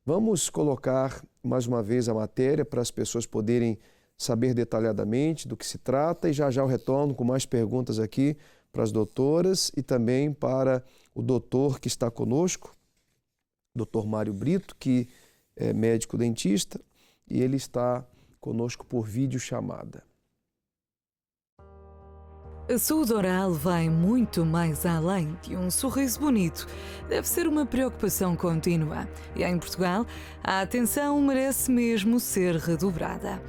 [SPEAKER 8] vamos colocar mais uma vez a matéria para as pessoas poderem saber detalhadamente do que se trata, e já eu retorno com mais perguntas aqui para as doutoras e também para o doutor que está conosco, doutor Mário Brito, que é médico dentista, e ele está conosco por videochamada.
[SPEAKER 1] A saúde oral vai muito mais além de um sorriso bonito. Deve ser uma preocupação contínua. E em Portugal, a atenção merece mesmo ser redobrada.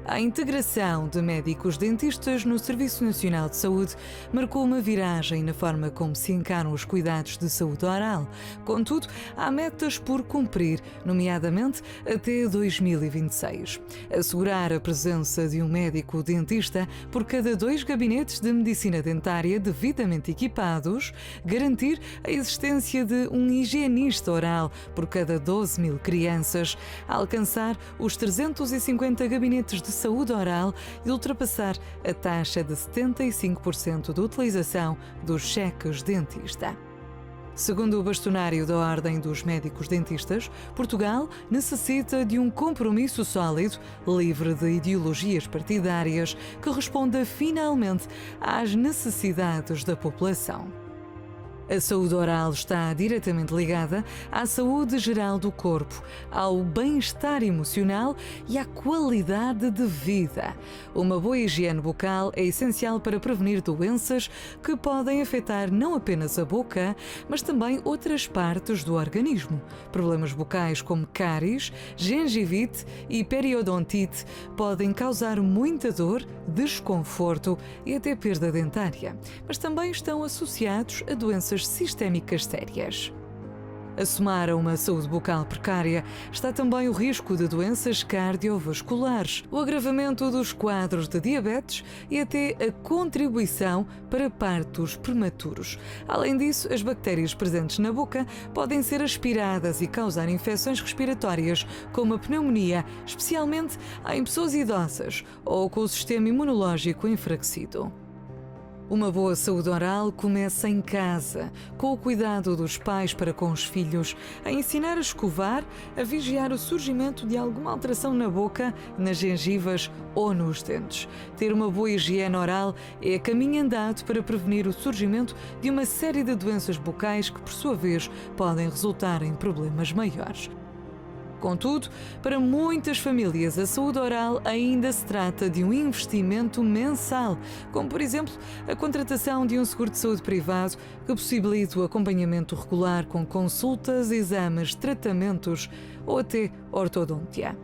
[SPEAKER 1] A integração de médicos dentistas no Serviço Nacional de Saúde marcou uma viragem na forma como se encaram os cuidados de saúde oral. Contudo, há metas por cumprir, nomeadamente até 2026. Assegurar a presença de um médico dentista por cada 2 gabinetes de medicina dentária devidamente equipados, garantir a existência de um higienista oral por cada 12.000 crianças, alcançar os 350 gabinetes de saúde oral e ultrapassar a taxa de 75% de utilização dos cheques dentista. Segundo o bastonário da Ordem dos Médicos Dentistas, Portugal necessita de um compromisso sólido, livre de ideologias partidárias, que responda finalmente às necessidades da população. A saúde oral está diretamente ligada à saúde geral do corpo, ao bem-estar emocional e à qualidade de vida. Uma boa higiene bucal é essencial para prevenir doenças que podem afetar não apenas a boca, mas também outras partes do organismo. Problemas bucais como cáries, gengivite e periodontite podem causar muita dor, desconforto e até perda dentária, mas também estão associados a doenças sistémicas sérias. A somar a uma saúde bucal precária está também o risco de doenças cardiovasculares, o agravamento dos quadros de diabetes e até a contribuição para partos prematuros. Além disso, as bactérias presentes na boca podem ser aspiradas e causar infecções respiratórias, como a pneumonia, especialmente em pessoas idosas ou com o sistema imunológico enfraquecido. Uma boa saúde oral começa em casa, com o cuidado dos pais para com os filhos, a ensinar a escovar, a vigiar o surgimento de alguma alteração na boca, nas gengivas ou nos dentes. Ter uma boa higiene oral é caminho andado para prevenir o surgimento de uma série de doenças bucais que, por sua vez, podem resultar em problemas maiores. Contudo, para muitas famílias, a saúde oral ainda se trata de um investimento mensal, como, por exemplo, a contratação de um seguro de saúde privado que possibilite o acompanhamento regular com consultas, exames, tratamentos ou até ortodontia.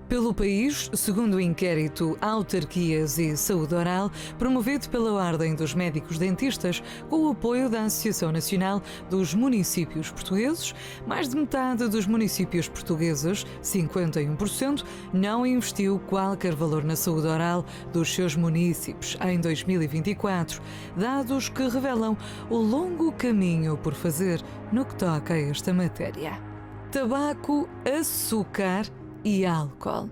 [SPEAKER 1] Pelo país, segundo o inquérito Autarquias e Saúde Oral, promovido pela Ordem dos Médicos Dentistas, com o apoio da Associação Nacional dos Municípios Portugueses, mais de metade dos municípios portugueses, 51%, não investiu qualquer valor na saúde oral dos seus municípios em 2024, dados que revelam o longo caminho por fazer no que toca a esta matéria. Tabaco, açúcar e álcool.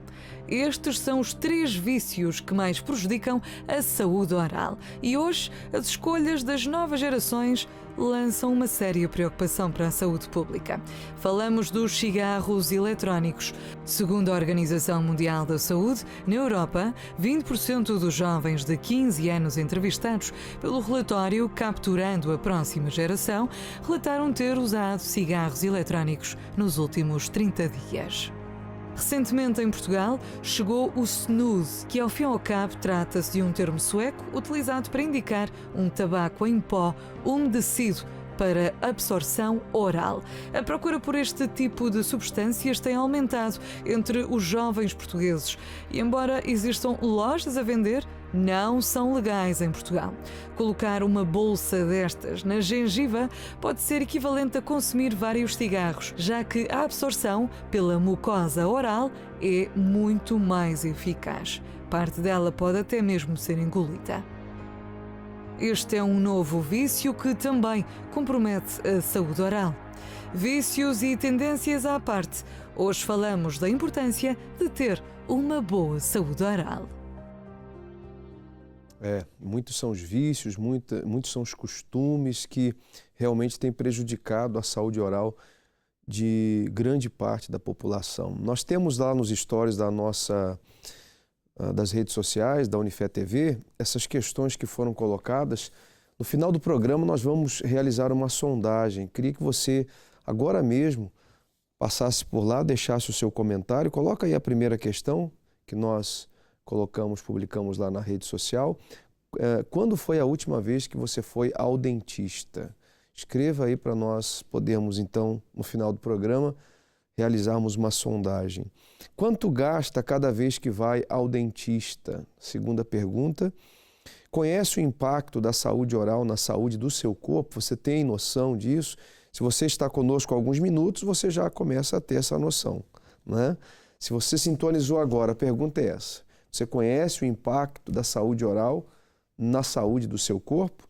[SPEAKER 1] Estes são os 3 vícios que mais prejudicam a saúde oral. E hoje, as escolhas das novas gerações lançam uma séria preocupação para a saúde pública. Falamos dos cigarros eletrónicos. Segundo a Organização Mundial da Saúde, na Europa, 20% dos jovens de 15 anos entrevistados pelo relatório Capturando a Próxima Geração relataram ter usado cigarros eletrónicos nos últimos 30 dias. Recentemente, em Portugal, chegou o snus, que ao fim e ao cabo trata-se de um termo sueco utilizado para indicar um tabaco em pó umedecido para absorção oral. A procura por este tipo de substâncias tem aumentado entre os jovens portugueses e, embora existam lojas a vender, não são legais em Portugal. Colocar uma bolsa destas na gengiva pode ser equivalente a consumir vários cigarros, já que a absorção pela mucosa oral é muito mais eficaz. Parte dela pode até mesmo ser engolida. Este é um novo vício que também compromete a saúde oral. Vícios e tendências à parte, hoje falamos da importância de ter uma boa saúde oral.
[SPEAKER 8] Muitos são os vícios, muitos são os costumes que realmente têm prejudicado a saúde oral de grande parte da população. Nós temos lá nos stories das redes sociais, da Unifé TV, essas questões que foram colocadas. No final do programa nós vamos realizar uma sondagem. Queria que você agora mesmo passasse por lá, deixasse o seu comentário. Coloca aí a primeira questão que nós publicamos lá na rede social. Quando foi a última vez que você foi ao dentista? Escreva aí para nós podermos, então, no final do programa, realizarmos uma sondagem. Quanto gasta cada vez que vai ao dentista? Segunda pergunta. Conhece o impacto da saúde oral na saúde do seu corpo? Você tem noção disso? Se você está conosco há alguns minutos, você já começa a ter essa noção, né? Se você sintonizou agora, a pergunta é essa. Você conhece o impacto da saúde oral na saúde do seu corpo?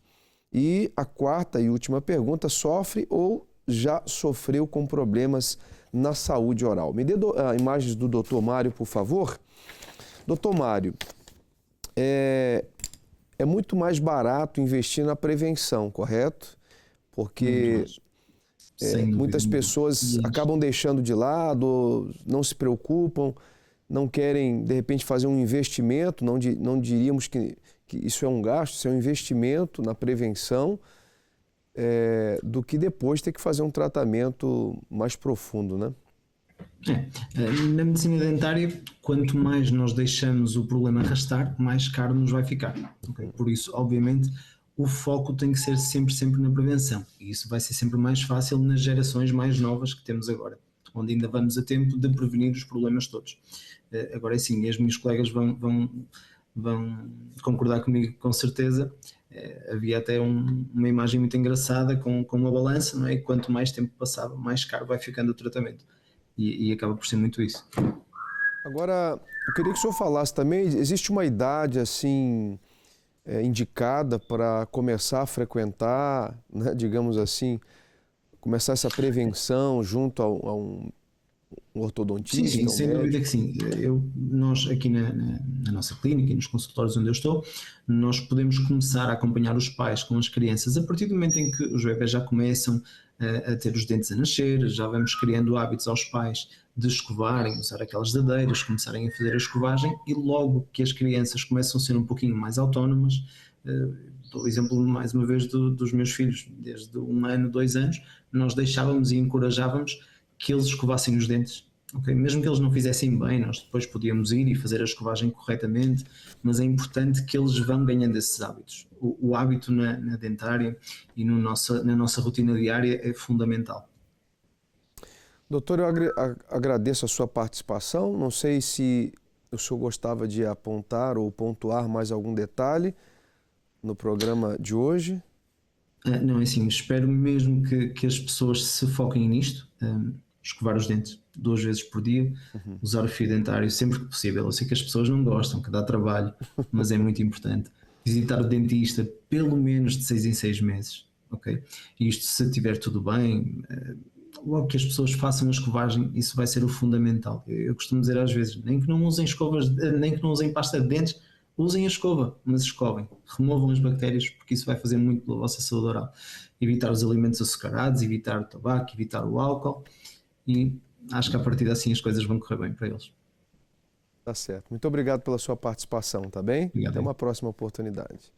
[SPEAKER 8] E a quarta e última pergunta, sofre ou já sofreu com problemas na saúde oral? Me dê imagens do Dr. Mário, por favor. Dr. Mário, é muito mais barato investir na prevenção, correto? Porque muitas pessoas acabam deixando de lado, não se preocupam, não querem, de repente, fazer um investimento, não diríamos que isso é um gasto, isso é um investimento na prevenção, do que depois ter que fazer um tratamento mais profundo, né?
[SPEAKER 11] Na medicina dentária, quanto mais nós deixamos o problema arrastar, mais caro nos vai ficar. Okay? Por isso, obviamente, o foco tem que ser sempre na prevenção. E isso vai ser sempre mais fácil nas gerações mais novas que temos agora, onde ainda vamos a tempo de prevenir os problemas todos. Agora sim, as minhas colegas vão concordar comigo com certeza. Havia até uma imagem muito engraçada com uma balança, não é? E quanto mais tempo passava, mais caro vai ficando o tratamento. E acaba por ser muito isso.
[SPEAKER 8] Agora, eu queria que o senhor falasse também, existe uma idade assim indicada para começar a frequentar, né, digamos assim, começar essa prevenção junto a um ortodontista?
[SPEAKER 11] Sim, sem dúvida que sim. Nós aqui na nossa clínica e nos consultórios onde eu estou, nós podemos começar a acompanhar os pais com as crianças a partir do momento em que os bebés já começam a ter os dentes a nascer, já vamos criando hábitos aos pais de escovarem, usar aquelas dadeiras, começarem a fazer a escovagem, e logo que as crianças começam a ser um pouquinho mais autónomas, dou exemplo mais uma vez dos meus filhos, desde 1 ano, 2 anos, nós deixávamos e encorajávamos que eles escovassem os dentes. Okay? Mesmo que eles não fizessem bem, nós depois podíamos ir e fazer a escovagem corretamente, mas é importante que eles vão ganhando esses hábitos. O hábito na dentária e na nossa rotina diária é fundamental.
[SPEAKER 8] Doutor, eu agradeço a sua participação. Não sei se o senhor gostava de apontar ou pontuar mais algum detalhe no programa de hoje.
[SPEAKER 11] Não, é assim, espero mesmo que as pessoas se foquem nisto. Escovar os dentes 2 vezes por dia, usar o fio dentário sempre que possível. Eu sei que as pessoas não gostam, que dá trabalho, mas é muito importante. Visitar o dentista pelo menos de 6 em 6 meses, ok? E isto, se estiver tudo bem, logo que as pessoas façam a escovagem, isso vai ser o fundamental. Eu costumo dizer às vezes, nem que não usem nem que não usem pasta de dentes, usem a escova, mas escovem, removam as bactérias, porque isso vai fazer muito pela vossa saúde oral. Evitar os alimentos açucarados, evitar o tabaco, evitar o álcool, e acho que a partir assim as coisas vão correr bem para eles.
[SPEAKER 8] Tá certo. Muito obrigado pela sua participação, tá bem?
[SPEAKER 11] Obrigado.
[SPEAKER 8] Até uma próxima oportunidade.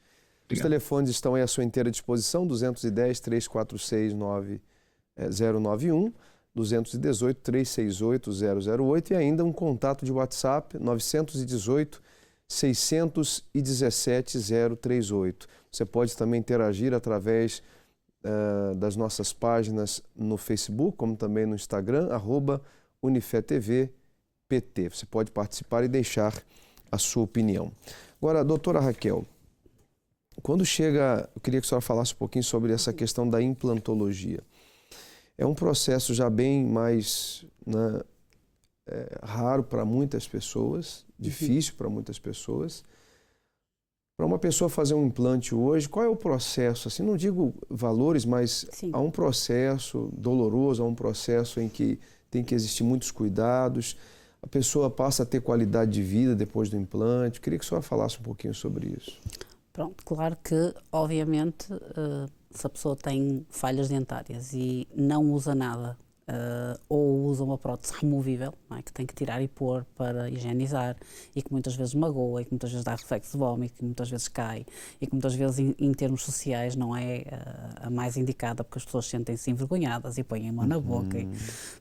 [SPEAKER 11] Obrigado.
[SPEAKER 8] Os telefones estão aí à sua inteira disposição, 210-346-9091, 218-368-008 e ainda um contato de WhatsApp, 918-617-038. Você pode também interagir através das nossas páginas no Facebook, como também no Instagram, @UnifeTVPT. Você pode participar e deixar a sua opinião. Agora, doutora Raquel, quando chega, eu queria que a senhora falasse um pouquinho sobre essa questão da implantologia. É um processo já bem mais raro para muitas pessoas, difícil para muitas pessoas. Para uma pessoa fazer um implante hoje, qual é o processo? Assim, não digo valores, mas sim, há um processo doloroso, há um processo em que tem que existir muitos cuidados. A pessoa passa a ter qualidade de vida depois do implante. Eu queria que a senhora falasse um pouquinho sobre isso.
[SPEAKER 9] Pronto, claro que, obviamente, se a pessoa tem falhas dentárias e não usa nada, ou usa uma prótese removível, não é? Que tem que tirar e pôr para higienizar, e que muitas vezes magoa, e que muitas vezes dá reflexo de vómito, que muitas vezes cai, e que muitas vezes em termos sociais não é a mais indicada, porque as pessoas sentem-se envergonhadas e põem a mão na boca.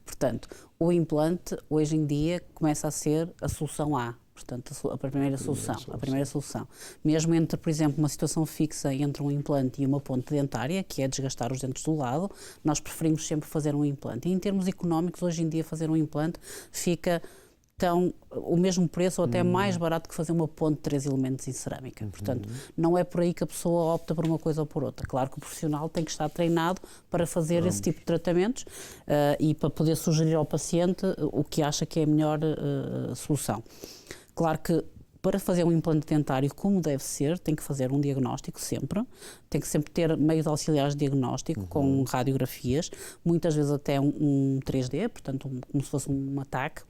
[SPEAKER 9] Portanto, o implante hoje em dia começa a ser a solução A. Portanto, a primeira solução. Mesmo entre, por exemplo, uma situação fixa entre um implante e uma ponte dentária, que é desgastar os dentes do lado, nós preferimos sempre fazer um implante. E em termos económicos, hoje em dia, fazer um implante fica o mesmo preço ou até mais barato que fazer uma ponte de 3 elementos em cerâmica. Portanto, não é por aí que a pessoa opta por uma coisa ou por outra. Claro que o profissional tem que estar treinado para fazer esse tipo de tratamentos e para poder sugerir ao paciente o que acha que é a melhor solução. Claro que para fazer um implante dentário como deve ser, tem que fazer um diagnóstico sempre, tem que sempre ter meios auxiliares de diagnóstico com radiografias, muitas vezes até um 3D, portanto como se fosse um TAC.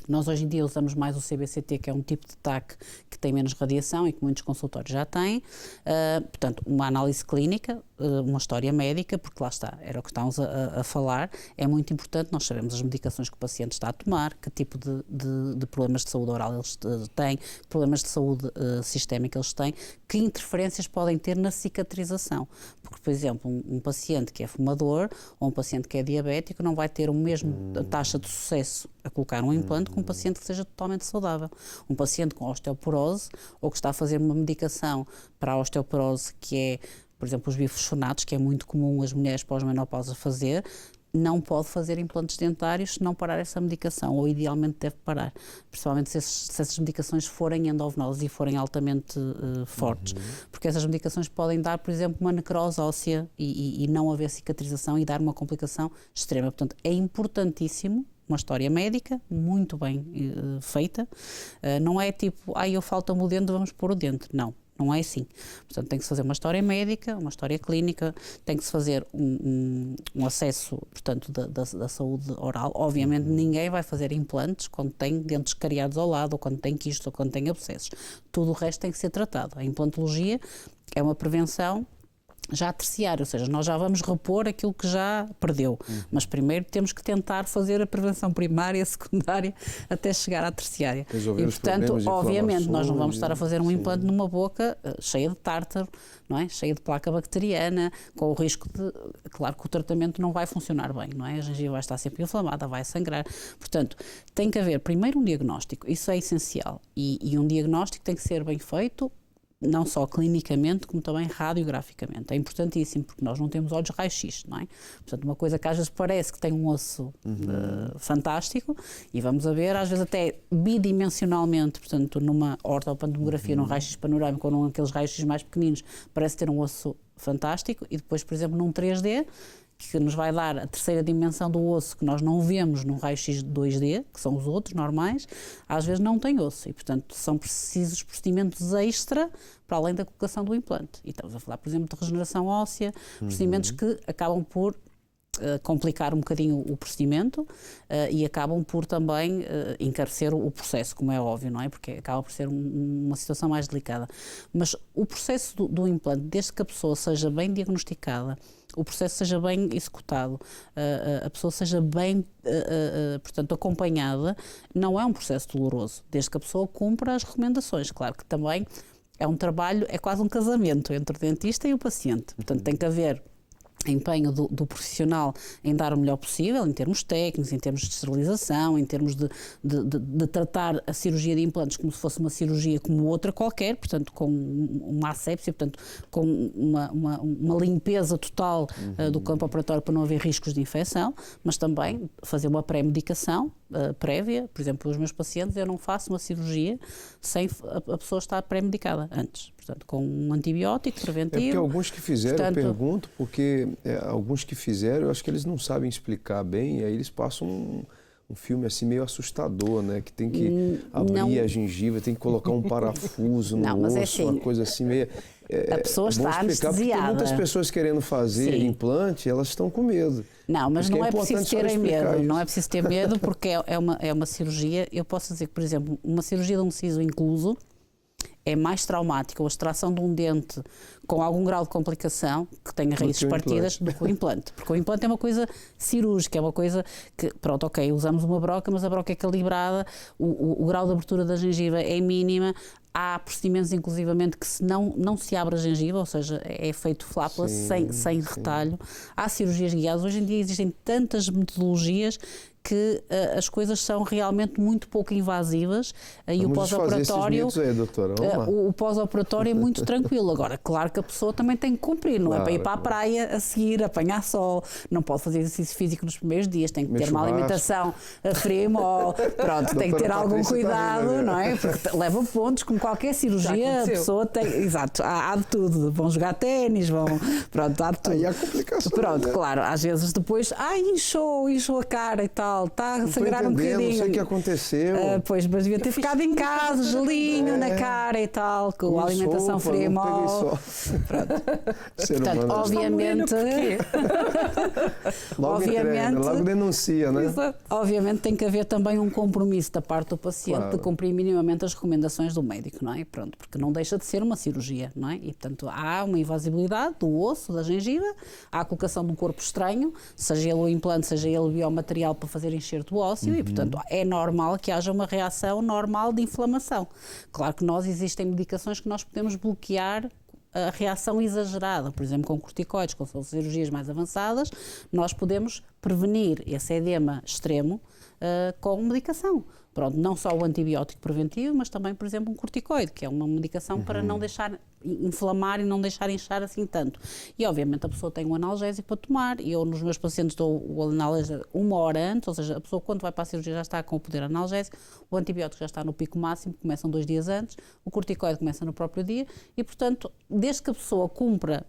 [SPEAKER 9] Nós hoje em dia usamos mais o CBCT, que é um tipo de TAC que tem menos radiação e que muitos consultórios já têm. Portanto, uma análise clínica, uma história médica, porque lá está, era o que estávamos a falar, é muito importante nós sabemos as medicações que o paciente está a tomar, que tipo de problemas de saúde oral eles têm, problemas de saúde sistémica eles têm, que interferências podem ter na cicatrização. Porque, por exemplo, um paciente que é fumador ou um paciente que é diabético não vai ter a mesma taxa de sucesso a colocar um implante que um paciente que seja totalmente saudável. Um paciente com osteoporose ou que está a fazer uma medicação para a osteoporose que é, por exemplo, os bifosfonatos, que é muito comum as mulheres pós-menopausa fazer, não pode fazer implantes dentários se não parar essa medicação, ou idealmente deve parar, principalmente se essas medicações forem endovenosas e forem altamente fortes, porque essas medicações podem dar, por exemplo, uma necrose óssea e não haver cicatrização e dar uma complicação extrema. Portanto, é importantíssimo uma história médica muito bem feita, não é tipo, eu falta-me o dente, vamos pôr o dente, não é assim. Portanto, tem que se fazer uma história médica, uma história clínica, tem que se fazer um acesso, portanto, da saúde oral. Obviamente, ninguém vai fazer implantes quando tem dentes cariados ao lado, ou quando tem quistos, ou quando tem abscessos. Tudo o resto tem que ser tratado. A implantologia é uma prevenção já terciária, ou seja, nós já vamos repor aquilo que já perdeu, mas primeiro temos que tentar fazer a prevenção primária, secundária, até chegar à terciária.
[SPEAKER 8] Resolver
[SPEAKER 9] e, portanto, obviamente, nós não vamos estar a fazer um implante numa boca cheia de tártaro, não é? Cheia de placa bacteriana, com o risco de... Claro que o tratamento não vai funcionar bem, não é? A gengiva vai estar sempre inflamada, vai sangrar. Portanto, tem que haver primeiro um diagnóstico, isso é essencial, e um diagnóstico tem que ser bem feito, não só clinicamente, como também radiograficamente. É importantíssimo, porque nós não temos olhos raio-x, não é? Portanto, uma coisa que às vezes parece que tem um osso fantástico, e vamos a ver, às vezes até bidimensionalmente, portanto, numa ortopantomografia, num raio-x panorâmico ou num aqueles raios-x mais pequeninos, parece ter um osso fantástico, e depois, por exemplo, num 3D, que nos vai dar a terceira dimensão do osso que nós não vemos num raio-x 2D, que são os outros normais, às vezes não tem osso e, portanto, são precisos procedimentos extra para além da colocação do implante. E estamos a falar, por exemplo, de regeneração óssea, procedimentos que acabam por complicar um bocadinho o procedimento e acabam por também encarecer o processo, como é óbvio, não é? Porque acaba por ser uma situação mais delicada. Mas o processo do implante, desde que a pessoa seja bem diagnosticada, o processo seja bem executado, a pessoa seja bem, portanto, acompanhada, não é um processo doloroso, desde que a pessoa cumpra as recomendações. Claro que também é um trabalho, é quase um casamento entre o dentista e o paciente. Portanto, tem que haver empenho do profissional em dar o melhor possível, em termos técnicos, em termos de esterilização, em termos de tratar a cirurgia de implantes como se fosse uma cirurgia como outra qualquer, portanto, com uma assépsia, portanto, com uma limpeza total do campo operatório para não haver riscos de infecção, mas também fazer uma pré-medicação prévia. Por exemplo, os meus pacientes, eu não faço uma cirurgia sem a pessoa estar pré-medicada antes. Portanto, com um antibiótico preventivo.
[SPEAKER 8] É porque alguns que fizeram, eu pergunto, porque alguns que fizeram, eu acho que eles não sabem explicar bem, e aí eles passam um filme assim meio assustador, né? Que tem que abrir a gengiva, tem que colocar um parafuso no osso, assim, uma coisa assim meio...
[SPEAKER 9] a pessoa está anestesiada.
[SPEAKER 8] Tem muitas pessoas querendo fazer implante, elas estão com medo.
[SPEAKER 9] Não, mas não é preciso terem medo, não é preciso ter medo, porque é uma cirurgia. Eu posso dizer que, por exemplo, uma cirurgia de um siso incluso é mais traumática, ou a extração de um dente com algum grau de complicação, que tenha raízes partidas, do que o implante. Porque o implante é uma coisa cirúrgica, é uma coisa que, pronto, ok, usamos uma broca, mas a broca é calibrada, o grau de abertura da gengiva é mínima, há procedimentos, inclusivamente, que não se abre a gengiva, ou seja, é feito flapless, sem retalho. Há cirurgias guiadas. Hoje em dia existem tantas metodologias que as coisas são realmente muito pouco invasivas e o pós-operatório o pós-operatório é muito tranquilo. Agora, claro que a pessoa também tem que cumprir, não é para ir para a praia a seguir, apanhar sol, não pode fazer exercício físico nos primeiros dias, tem que ter uma alimentação fria e mole, pronto, tem que ter algum cuidado, não é? Porque leva pontos, como qualquer cirurgia, a pessoa tem, exato, há de tudo, vão jogar ténis, pronto, há de tudo.
[SPEAKER 8] Aí há complicação.
[SPEAKER 9] Pronto, claro, às vezes depois, inchou a cara e tal, tal, está a
[SPEAKER 8] Não estou
[SPEAKER 9] sangrar um
[SPEAKER 8] entendendo,
[SPEAKER 9] bocadinho.
[SPEAKER 8] não sei o que aconteceu.
[SPEAKER 9] Pois, mas devia ter ficado em casa, gelinho na cara e tal, com a alimentação fria e mal. Portanto, obviamente...
[SPEAKER 8] Logo denuncia, né?
[SPEAKER 9] Obviamente tem que haver também um compromisso da parte do paciente de cumprir minimamente as recomendações do médico, não é? Pronto, porque não deixa de ser uma cirurgia, não é? E, portanto, há uma invasibilidade do osso, da gengiva, há a colocação de um corpo estranho, seja ele o implante, seja ele o biomaterial para fazer enxerto ósseo, e, portanto, é normal que haja uma reação normal de inflamação. Claro que existem medicações que nós podemos bloquear a reação exagerada, por exemplo, com corticoides, com cirurgias mais avançadas, nós podemos prevenir esse edema extremo com medicação. Pronto, não só o antibiótico preventivo, mas também, por exemplo, um corticoide, que é uma medicação para não deixar inflamar e não deixar inchar assim tanto. E, obviamente, a pessoa tem um analgésico para tomar, e eu nos meus pacientes dou o analgésico 1 hora antes, ou seja, a pessoa quando vai para a cirurgia já está com o poder analgésico, o antibiótico já está no pico máximo, começam 2 dias antes, o corticoide começa no próprio dia, e, portanto, desde que a pessoa cumpra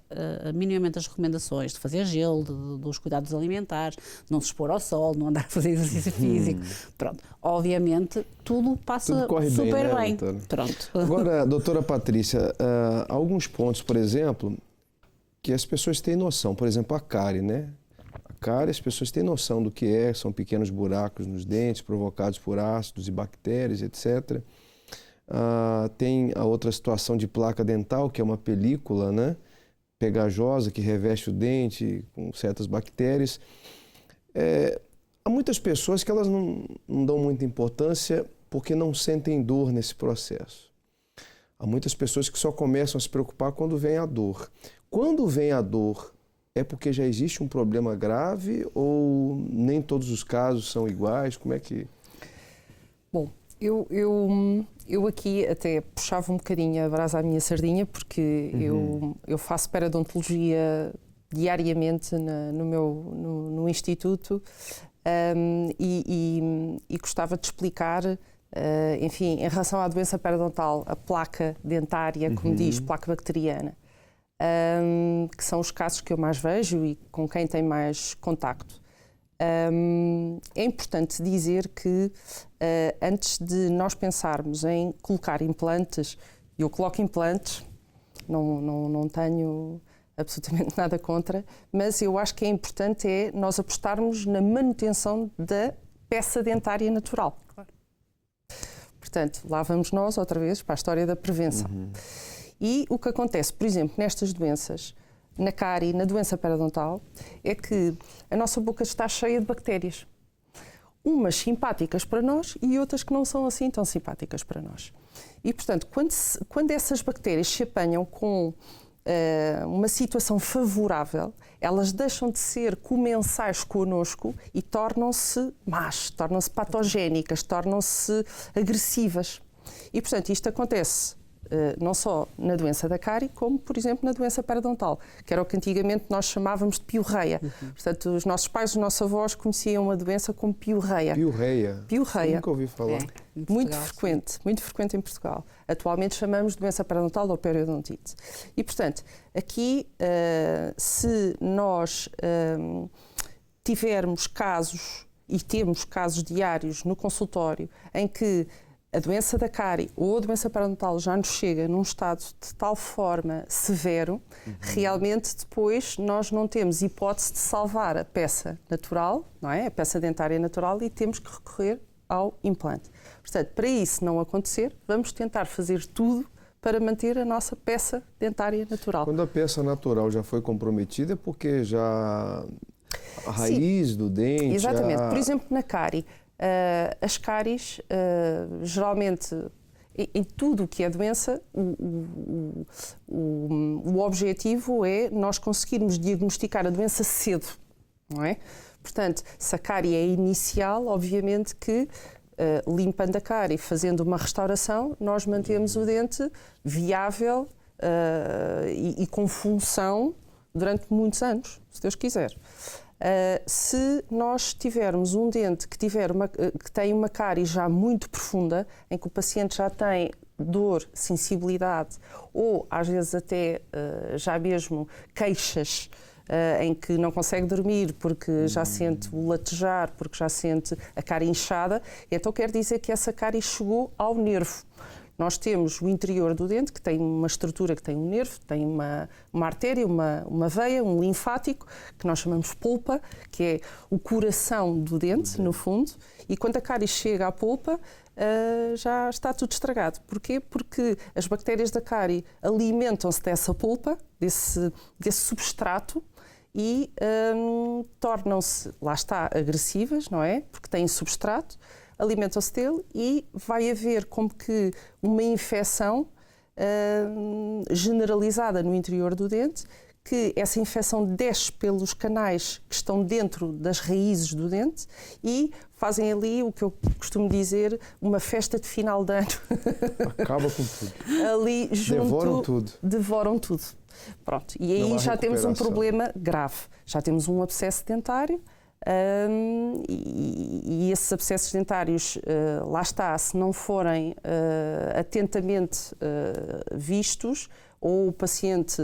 [SPEAKER 9] minimamente as recomendações de fazer gelo, dos cuidados alimentares, não se expor ao sol, não andar a fazer exercício físico, pronto, obviamente, tudo passa super bem. Pronto.
[SPEAKER 8] Agora, doutora Patrícia, alguns pontos, por exemplo, que as pessoas têm noção. Por exemplo, a cárie, né? A cárie, as pessoas têm noção do que é, são pequenos buracos nos dentes provocados por ácidos e bactérias, etc. Tem a outra situação de placa dental, que é uma película, né? Pegajosa, que reveste o dente com certas bactérias. Há muitas pessoas que elas não dão muita importância porque não sentem dor nesse processo. Há muitas pessoas que só começam a se preocupar quando vem a dor. Quando vem a dor, é porque já existe um problema grave ou nem todos os casos são iguais? Como é que...
[SPEAKER 10] Bom, eu aqui até puxava um bocadinho a brasa à minha sardinha, porque eu faço periodontologia diariamente no Instituto e gostava de explicar, enfim, em relação à doença periodontal, a placa dentária, como diz, placa bacteriana, que são os casos que eu mais vejo e com quem tem mais contacto. É importante dizer que antes de nós pensarmos em colocar implantes, eu coloco implantes, não tenho absolutamente nada contra, mas eu acho que é importante nós apostarmos na manutenção da peça dentária natural. Claro. Portanto, lá vamos nós outra vez para a história da prevenção. E o que acontece, por exemplo, nestas doenças, na cárie, na doença periodontal, é que a nossa boca está cheia de bactérias. Umas simpáticas para nós e outras que não são assim tão simpáticas para nós. E, portanto, quando essas bactérias se apanham com uma situação favorável, elas deixam de ser comensais connosco e tornam-se más, tornam-se patogénicas, tornam-se agressivas. E, portanto, isto acontece não só na doença da cárie, como, por exemplo, na doença periodontal, que era o que antigamente nós chamávamos de piorreia. Portanto, os nossos pais, os nossos avós conheciam a doença como piorreia.
[SPEAKER 8] Piorreia?
[SPEAKER 10] Piorreia.
[SPEAKER 8] Nunca ouvi falar.
[SPEAKER 10] Muito frequente em Portugal. Atualmente chamamos de doença periodontal ou periodontite. E, portanto, aqui, se nós tivermos casos, e temos casos diários no consultório, em que a doença da cárie ou a doença periodontal já nos chega num estado de tal forma severo, realmente depois nós não temos hipótese de salvar a peça natural, não é? A peça dentária natural, e temos que recorrer ao implante. Portanto, para isso não acontecer, vamos tentar fazer tudo para manter a nossa peça dentária natural.
[SPEAKER 8] Quando a peça natural já foi comprometida, é porque já a raiz do dente...
[SPEAKER 10] Exatamente. Por exemplo, na cárie, as cáries, geralmente, em tudo o que é doença, o objetivo é nós conseguirmos diagnosticar a doença cedo, não é? Portanto, se a cárie é inicial, obviamente que limpando a cárie e fazendo uma restauração, nós mantemos o dente viável e com função durante muitos anos, se Deus quiser. Se nós tivermos um dente que tem uma cárie já muito profunda, em que o paciente já tem dor, sensibilidade ou às vezes até já mesmo queixas em que não consegue dormir porque já sente o latejar, porque já sente a cárie inchada, então quer dizer que essa cárie chegou ao nervo. Nós temos o interior do dente, que tem uma estrutura, que tem um nervo, tem uma artéria, uma veia, um linfático, que nós chamamos polpa, que é o coração do dente, no fundo, e quando a cárie chega à polpa, já está tudo estragado. Porquê? Porque as bactérias da cárie alimentam-se dessa polpa, desse substrato, e tornam-se, lá está, agressivas, não é? Porque têm substrato, alimentam-se dele e vai haver como que uma infecção generalizada no interior do dente, que essa infecção desce pelos canais que estão dentro das raízes do dente e fazem ali o que eu costumo dizer, uma festa de final de ano.
[SPEAKER 8] Acaba com tudo.
[SPEAKER 10] Ali junto,
[SPEAKER 8] devoram tudo.
[SPEAKER 10] Devoram tudo. Pronto. E aí já temos um problema grave. Já temos um abscesso dentário. E esses abscessos dentários, lá está, se não forem atentamente vistos, ou o paciente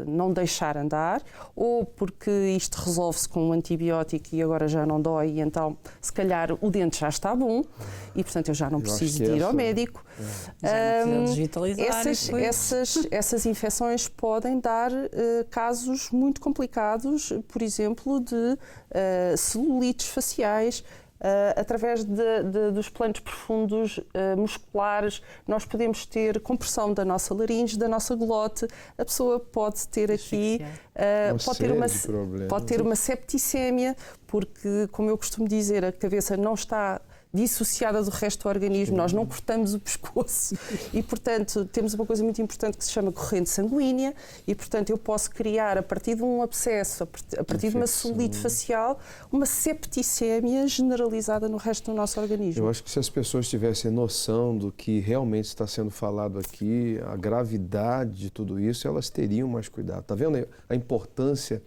[SPEAKER 10] não deixar andar, ou porque isto resolve-se com um antibiótico e agora já não dói, e então se calhar o dente já está bom e portanto eu já não preciso de ir ao médico. Essas infecções podem dar casos muito complicados, por exemplo, de celulites faciais. Através dos planos profundos musculares, nós podemos ter compressão da nossa laringe, da nossa glote. A pessoa pode ter aqui, pode ter uma septicémia, porque, como eu costumo dizer, a cabeça não está dissociada do resto do organismo, nós não cortamos o pescoço e, portanto, temos uma coisa muito importante que se chama corrente sanguínea e, portanto, eu posso criar, a partir de um abscesso, a partir de uma celulite facial, uma septicémia generalizada no resto do nosso organismo.
[SPEAKER 8] Eu acho que se as pessoas tivessem noção do que realmente está sendo falado aqui, a gravidade de tudo isso, elas teriam mais cuidado. Está vendo a importância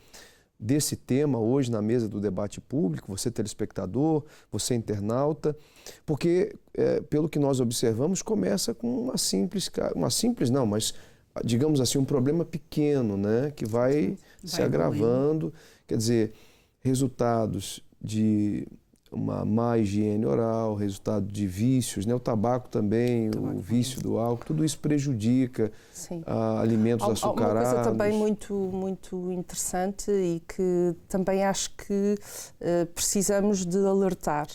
[SPEAKER 8] desse tema hoje na mesa do debate público, você telespectador, você internauta, porque, pelo que nós observamos, começa com uma simples não, mas digamos assim, um problema pequeno, né, que vai se agravando, quer dizer, resultados de uma má higiene oral, resultado de vícios, né? O tabaco também, o vício do álcool, tudo isso prejudica alimentos açucarados.
[SPEAKER 10] Uma coisa também muito interessante e que também acho que precisamos de alertar,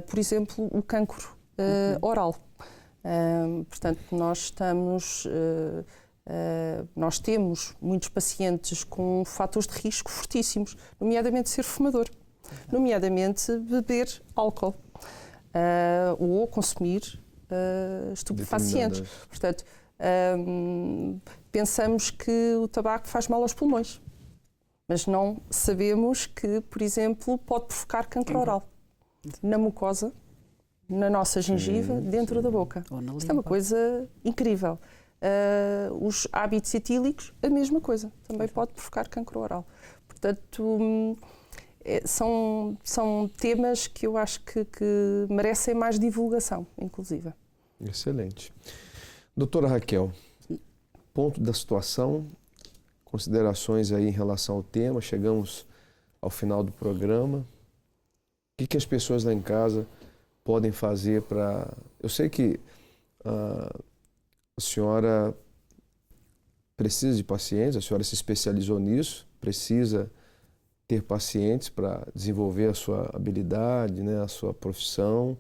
[SPEAKER 10] por exemplo, o cancro oral. Portanto, nós temos muitos pacientes com fatores de risco fortíssimos, nomeadamente ser fumador. Nomeadamente beber álcool ou consumir estupefacientes. Portanto, pensamos que o tabaco faz mal aos pulmões, mas não sabemos que, por exemplo, pode provocar cancro oral na mucosa, na nossa gengiva, dentro da boca. Isto é uma coisa incrível. Os hábitos etílicos, a mesma coisa, também pode provocar cancro oral. Portanto, são temas que eu acho que merecem mais divulgação, inclusive.
[SPEAKER 8] Excelente. Doutora Raquel, ponto da situação, considerações aí em relação ao tema, chegamos ao final do programa. O que as pessoas lá em casa podem fazer para... Eu sei que a senhora precisa de pacientes, a senhora se especializou nisso, precisa ter pacientes para desenvolver a sua habilidade, né, a sua profissão,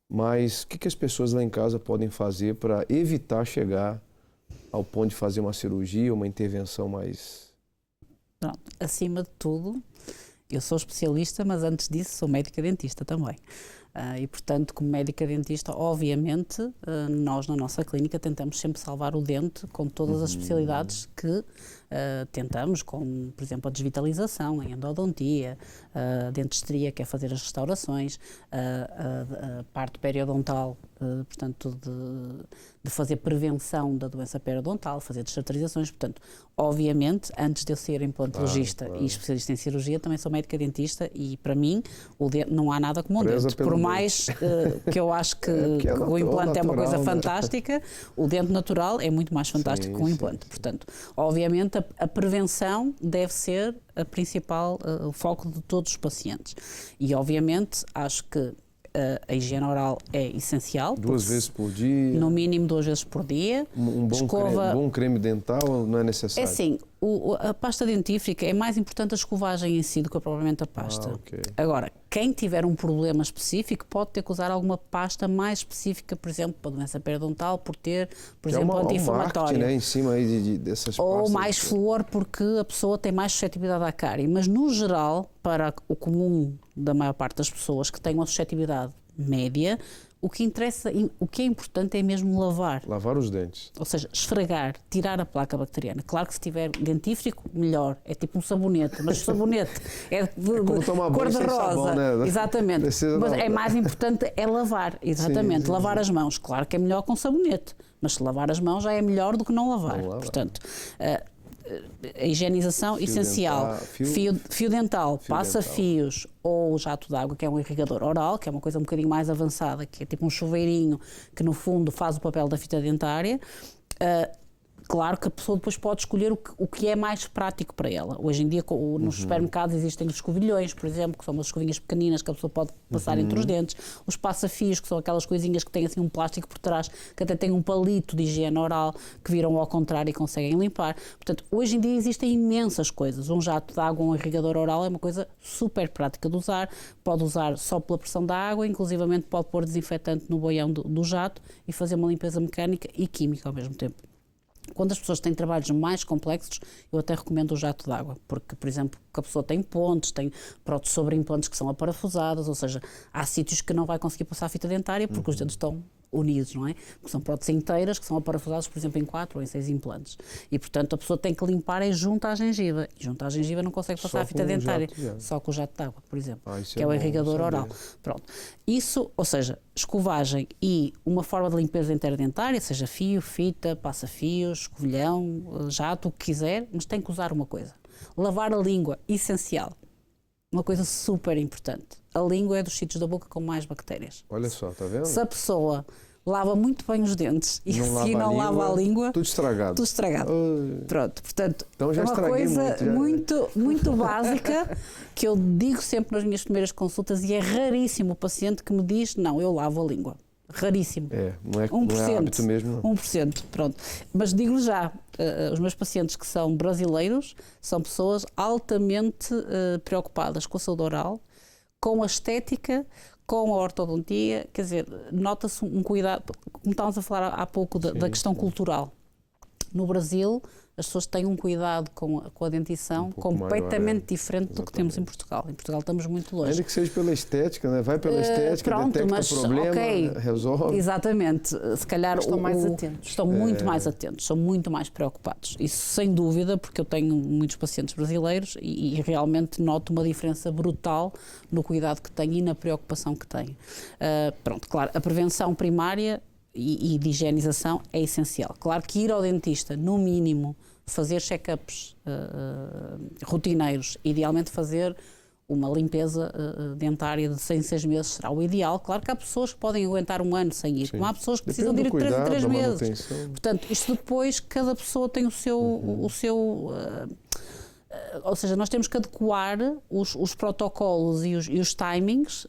[SPEAKER 8] mas o que as pessoas lá em casa podem fazer para evitar chegar ao ponto de fazer uma cirurgia, uma intervenção mais...
[SPEAKER 9] Pronto, acima de tudo, eu sou especialista, mas antes disso sou médica dentista também. E, portanto, como médica dentista, obviamente, nós na nossa clínica tentamos sempre salvar o dente com todas as especialidades que tentamos, como, por exemplo, a desvitalização, a endodontia, a dentisteria, que é fazer as restaurações, a parte periodontal, portanto, de fazer prevenção da doença periodontal, fazer desarterizações. Portanto, obviamente, antes de eu ser implantologista e especialista em cirurgia, também sou médica dentista e, para mim, o dente, não há nada como um dente. Por mais que eu acho que o implante é uma coisa fantástica, o dente natural é muito mais fantástico que o implante. Portanto, obviamente a prevenção deve ser a principal, o foco de todos os pacientes. E obviamente acho que a higiene oral é essencial.
[SPEAKER 8] 2 vezes por dia?
[SPEAKER 9] No mínimo 2 vezes por dia.
[SPEAKER 8] Um bom creme dental não é necessário?
[SPEAKER 9] É assim, a pasta dentífrica é mais importante a escovagem em si do que propriamente a pasta.
[SPEAKER 8] Okay.
[SPEAKER 9] Agora, quem tiver um problema específico pode ter que usar alguma pasta mais específica, por exemplo, para a doença periodontal, por ter, por exemplo, anti-inflamatório.
[SPEAKER 8] Né, em cima aí dessas pastas.
[SPEAKER 9] Ou mais flúor, porque a pessoa tem mais suscetibilidade à cárie. Mas, no geral, para o comum da maior parte das pessoas que têm uma suscetibilidade média, o que interessa, o que é importante é mesmo lavar.
[SPEAKER 8] Lavar os dentes.
[SPEAKER 9] Ou seja, esfregar, tirar a placa bacteriana. Claro que se tiver dentífrico, melhor. É tipo um sabonete, mas o sabonete é de cor-de-rosa. Né? Exatamente. Mas é mais importante é lavar. Exatamente. Sim. Lavar as mãos. Claro que é melhor com sabonete, mas se lavar as mãos já é melhor do que não lavar. Portanto, a higienização essencial, fio dental, passa-fios ou jato de água, que é um irrigador oral, que é uma coisa um bocadinho mais avançada, que é tipo um chuveirinho que no fundo faz o papel da fita dentária. Claro que a pessoa depois pode escolher o que é mais prático para ela. Hoje em dia, nos supermercados existem os escovilhões, por exemplo, que são umas escovinhas pequeninas que a pessoa pode passar entre os dentes. Os passa-fios, que são aquelas coisinhas que têm assim um plástico por trás, que até têm um palito de higiene oral, que viram ao contrário e conseguem limpar. Portanto, hoje em dia existem imensas coisas. Um jato de água, um irrigador oral é uma coisa super prática de usar. Pode usar só pela pressão da água, inclusivamente pode pôr desinfetante no boião do jato e fazer uma limpeza mecânica e química ao mesmo tempo. Quando as pessoas têm trabalhos mais complexos, eu até recomendo o jato de água, porque, por exemplo, que a pessoa tem pontes, tem próteses sobre implantes que são aparafusadas, ou seja, há sítios que não vai conseguir passar a fita dentária porque os dentes estão unidos, não é? Porque são próteses inteiras que são aparafusadas, por exemplo, em 4 ou em 6 implantes. E, portanto, a pessoa tem que limpar junto à gengiva. E junto à gengiva não consegue passar a fita dentária. Só com o jato de água, por exemplo, que é o irrigador oral. Pronto. Isso, ou seja, escovagem e uma forma de limpeza inteira dentária, seja fio, fita, passa-fios, escovilhão, jato, o que quiser, mas tem que usar uma coisa. Lavar a língua, essencial. Uma coisa super importante. A língua é dos sítios da boca com mais bactérias.
[SPEAKER 8] Olha só, está vendo?
[SPEAKER 9] Se a pessoa lava muito bem os dentes e se não lava a língua,
[SPEAKER 8] tudo estragado.
[SPEAKER 9] Tudo estragado. Pronto, portanto,
[SPEAKER 8] então já
[SPEAKER 9] é uma coisa muito básica que eu digo sempre nas minhas primeiras consultas e é raríssimo o paciente que me diz, não, eu lavo a língua. Raríssimo.
[SPEAKER 8] Não é
[SPEAKER 9] 1%,
[SPEAKER 8] não é hábito mesmo.
[SPEAKER 9] 1%, pronto. Mas digo-lhe já, os meus pacientes que são brasileiros são pessoas altamente preocupadas com a saúde oral, com a estética, com a ortodontia, quer dizer, nota-se um cuidado, como estávamos a falar há pouco da questão cultural. No Brasil, as pessoas têm um cuidado com a dentição completamente diferente do que temos em Portugal. Em Portugal estamos muito longe.
[SPEAKER 8] Ainda que seja pela estética, né? Vai pela estética,
[SPEAKER 9] pronto,
[SPEAKER 8] detecta
[SPEAKER 9] mas,
[SPEAKER 8] o problema, resolve.
[SPEAKER 9] Exatamente. Se calhar
[SPEAKER 10] estão mais atentos.
[SPEAKER 9] Estão muito mais atentos, são muito mais preocupados. Isso sem dúvida, porque eu tenho muitos pacientes brasileiros e realmente noto uma diferença brutal no cuidado que têm e na preocupação que têm. Pronto, claro, a prevenção primária e de higienização é essencial. Claro que ir ao dentista, no mínimo, fazer check-ups rotineiros, idealmente fazer uma limpeza dentária de 6 em 6 meses será o ideal. Claro que há pessoas que podem aguentar um ano sem ir, como há pessoas que precisam de ir 3 em 3 meses. Portanto, isto depois, cada pessoa tem o seu... ou seja, nós temos que adequar os protocolos e os timings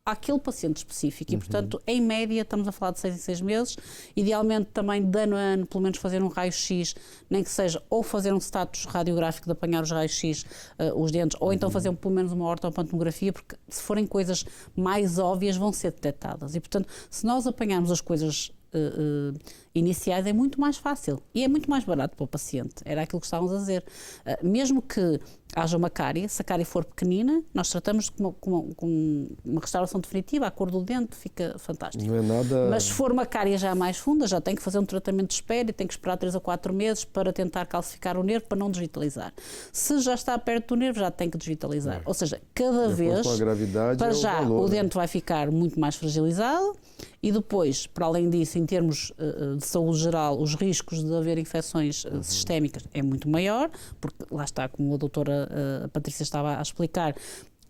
[SPEAKER 9] àquele paciente específico e, portanto, em média, estamos a falar de 6 em 6 meses, idealmente também de ano a ano, pelo menos fazer um raio-x, nem que seja ou fazer um status radiográfico de apanhar os raios-x, os dentes, ou então fazer pelo menos uma ortopantomografia, porque se forem coisas mais óbvias vão ser detectadas e, portanto, se nós apanharmos as coisas iniciais é muito mais fácil e é muito mais barato para o paciente, era aquilo que estávamos a dizer. Mesmo que haja uma cárie, se a cárie for pequenina, nós tratamos com uma restauração definitiva, a cor do dente fica fantástico.
[SPEAKER 8] Não é nada...
[SPEAKER 9] Mas se for uma cárie já mais funda, já tem que fazer um tratamento de espera e tem que esperar 3 a 4 meses para tentar calcificar o nervo para não desvitalizar. Se já está perto do nervo, já tem que desvitalizar. Ou seja, cada vez,
[SPEAKER 8] com a gravidade,
[SPEAKER 9] para já,
[SPEAKER 8] o
[SPEAKER 9] dente vai ficar muito mais fragilizado e depois, para além disso, em termos de saúde geral, os riscos de haver infecções sistémicas é muito maior, porque lá está, como a doutora Patrícia estava a explicar,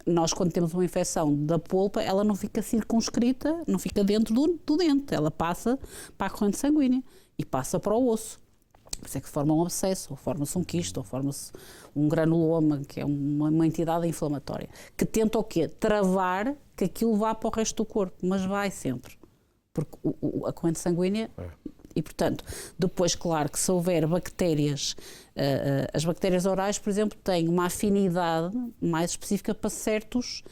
[SPEAKER 9] nós, quando temos uma infecção da polpa, ela não fica circunscrita, não fica dentro do dente, ela passa para a corrente sanguínea e passa para o osso. Por isso é que forma um abscesso, ou forma-se um quisto, ou forma-se um granuloma, que é uma entidade inflamatória, que tenta o quê? Travar que aquilo vá para o resto do corpo, mas vai sempre. Porque a corrente sanguínea... E, portanto, depois, claro, que se houver bactérias, as bactérias orais, por exemplo, têm uma afinidade mais específica para certos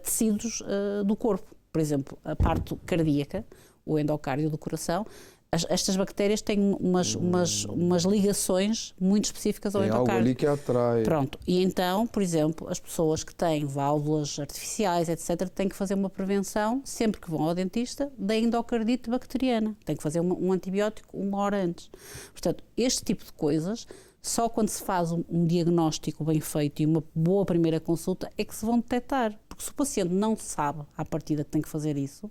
[SPEAKER 9] tecidos do corpo. Por exemplo, a parte cardíaca, o endocárdio do coração, estas bactérias têm umas ligações muito específicas ao endocárdio.
[SPEAKER 8] Algo ali que atrai.
[SPEAKER 9] Pronto. E então, por exemplo, as pessoas que têm válvulas artificiais, etc., têm que fazer uma prevenção, sempre que vão ao dentista, da endocardite bacteriana. Têm que fazer um antibiótico 1 hora antes. Portanto, este tipo de coisas, só quando se faz um diagnóstico bem feito e uma boa primeira consulta, é que se vão detectar. Porque se o paciente não sabe, à partida, que tem que fazer isso,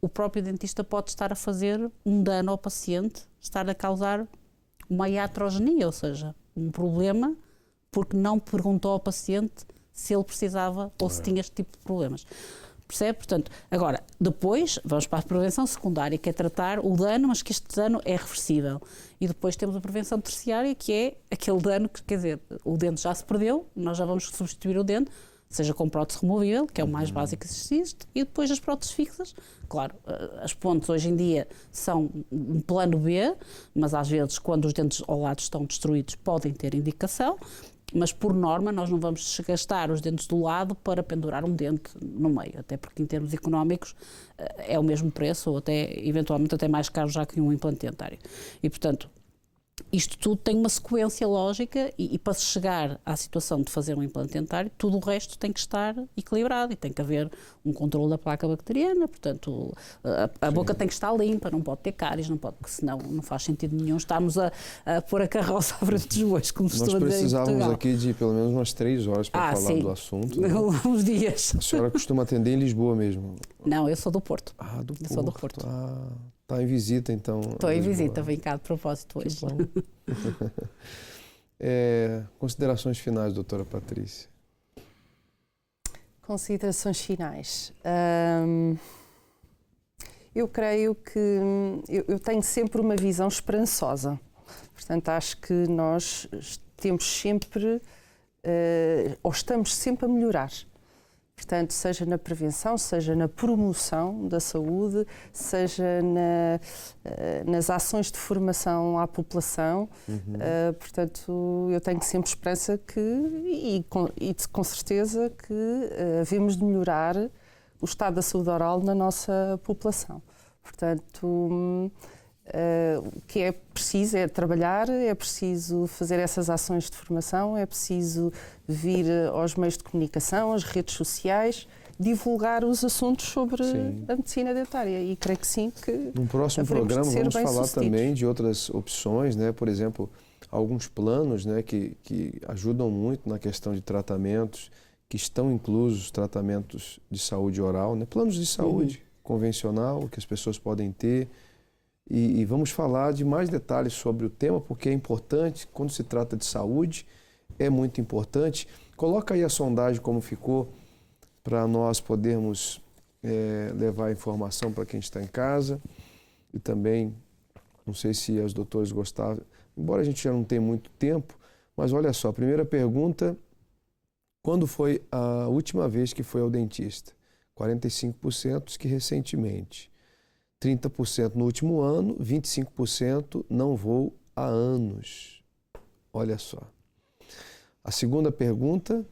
[SPEAKER 9] o próprio dentista pode estar a fazer um dano ao paciente, estar a causar uma iatrogenia, ou seja, um problema, porque não perguntou ao paciente se ele precisava ou se tinha este tipo de problemas. Percebe? Portanto, agora, depois vamos para a prevenção secundária, que é tratar o dano, mas que este dano é reversível. E depois temos a prevenção terciária, que é aquele dano que, quer dizer, o dente já se perdeu, nós já vamos substituir o dente, seja com prótese removível, que é o mais básico que existe, e depois as próteses fixas. Claro, as pontes hoje em dia são um plano B, mas às vezes, quando os dentes ao lado estão destruídos, podem ter indicação, mas por norma nós não vamos desgastar os dentes do lado para pendurar um dente no meio, até porque em termos económicos é o mesmo preço, ou até, eventualmente, até mais caro já que um implante dentário. E, portanto, isto tudo tem uma sequência lógica e para se chegar à situação de fazer um implante dentário, tudo o resto tem que estar equilibrado e tem que haver um controle da placa bacteriana, portanto, a boca tem que estar limpa, não pode ter cáries, não pode, porque senão não faz sentido nenhum estarmos a pôr a carroça à frente dos bois, como se estou a dizer em Portugal.
[SPEAKER 8] Nós precisávamos aqui de pelo menos umas 3 horas para falar do assunto. Né?
[SPEAKER 9] Uns dias.
[SPEAKER 8] A senhora costuma atender em Lisboa mesmo?
[SPEAKER 9] Não, eu sou do Porto.
[SPEAKER 8] Ah, do Porto.
[SPEAKER 9] Eu sou do Porto.
[SPEAKER 8] Está em visita, então.
[SPEAKER 9] Estou em visita, vem cá de propósito hoje.
[SPEAKER 8] Considerações finais, doutora Patrícia.
[SPEAKER 10] Considerações finais. Eu creio que eu tenho sempre uma visão esperançosa. Portanto, acho que nós temos sempre, ou estamos sempre a melhorar. Portanto, seja na prevenção, seja na promoção da saúde, seja nas ações de formação à população. Portanto, eu tenho sempre esperança e com certeza que havemos de melhorar o estado da saúde oral na nossa população. Portanto, o que é preciso é trabalhar, é preciso fazer essas ações de formação, é preciso vir aos meios de comunicação, às redes sociais, divulgar os assuntos sobre a medicina dentária e creio que sim, que
[SPEAKER 8] no próximo programa vamos falar também de outras opções, né? Por exemplo, alguns planos, né, que ajudam muito na questão de tratamentos, que estão inclusos tratamentos de saúde oral, né? Planos de saúde convencional que as pessoas podem ter. E vamos falar de mais detalhes sobre o tema, porque é importante, quando se trata de saúde, é muito importante. Coloca aí a sondagem como ficou, para nós podermos levar a informação para quem está em casa. E também, não sei se os doutores gostaram, embora a gente já não tenha muito tempo, mas olha só, a primeira pergunta, quando foi a última vez que foi ao dentista? 45% diz que recentemente. 30% no último ano, 25% não vou há anos. Olha só. A segunda pergunta,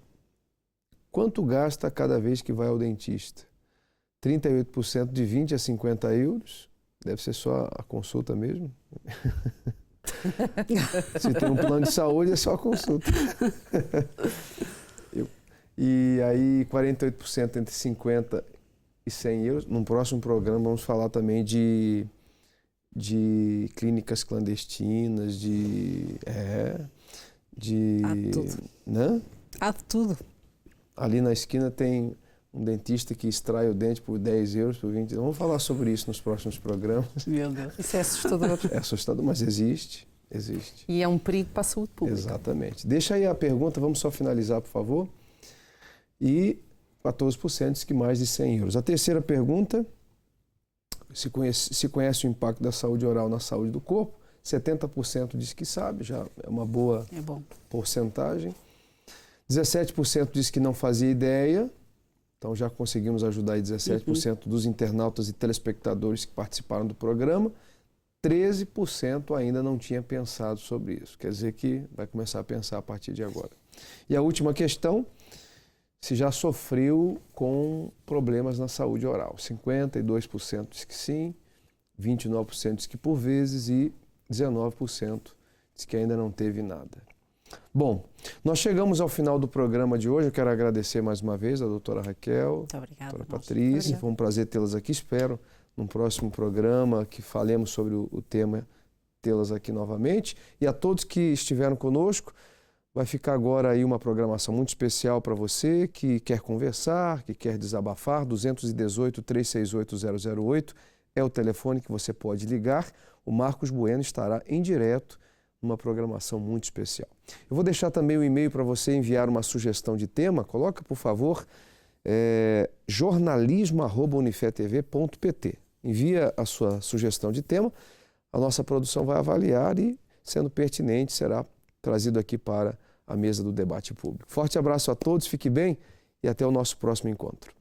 [SPEAKER 8] quanto gasta cada vez que vai ao dentista? 38% de 20 a 50 euros, deve ser só a consulta mesmo. Se tem um plano de saúde, é só a consulta. E aí 48% entre 50 e 100 euros. No próximo programa vamos falar também de clínicas clandestinas,
[SPEAKER 9] Há de tudo.
[SPEAKER 8] Né?
[SPEAKER 9] Há de tudo.
[SPEAKER 8] Ali na esquina tem um dentista que extrai o dente por 10 euros, por 20 euros. Vamos falar sobre isso nos próximos programas.
[SPEAKER 9] Meu Deus.
[SPEAKER 10] Isso é assustador.
[SPEAKER 8] É assustador, mas existe.
[SPEAKER 10] E é um perigo para a saúde pública.
[SPEAKER 8] Exatamente. Deixa aí a pergunta, vamos só finalizar, por favor. e 14% diz que mais de 100 euros. A terceira pergunta, se conhece o impacto da saúde oral na saúde do corpo, 70% diz que sabe, já é uma boa porcentagem. 17% diz que não fazia ideia, então já conseguimos ajudar aí 17% dos internautas e telespectadores que participaram do programa. 13% ainda não tinha pensado sobre isso, quer dizer que vai começar a pensar a partir de agora. E a última questão, se já sofreu com problemas na saúde oral. 52% diz que sim, 29% diz que por vezes e 19% diz que ainda não teve nada. Bom, nós chegamos ao final do programa de hoje. Eu quero agradecer mais uma vez a doutora Raquel,
[SPEAKER 9] Muito obrigada,
[SPEAKER 8] a doutora Patrícia. Foi um prazer tê-las aqui. Espero, num próximo programa, que falemos sobre o tema, tê-las aqui novamente. E a todos que estiveram conosco, vai ficar agora aí uma programação muito especial para você que quer conversar, que quer desabafar. 218-368-008 é o telefone que você pode ligar. O Marcos Bueno estará em direto numa programação muito especial. Eu vou deixar também o e-mail para você enviar uma sugestão de tema. Coloca, por favor, jornalismo@unifetv.pt. Envia a sua sugestão de tema, a nossa produção vai avaliar e, sendo pertinente, será trazido aqui para a mesa do debate público. Forte abraço a todos, fique bem e até o nosso próximo encontro.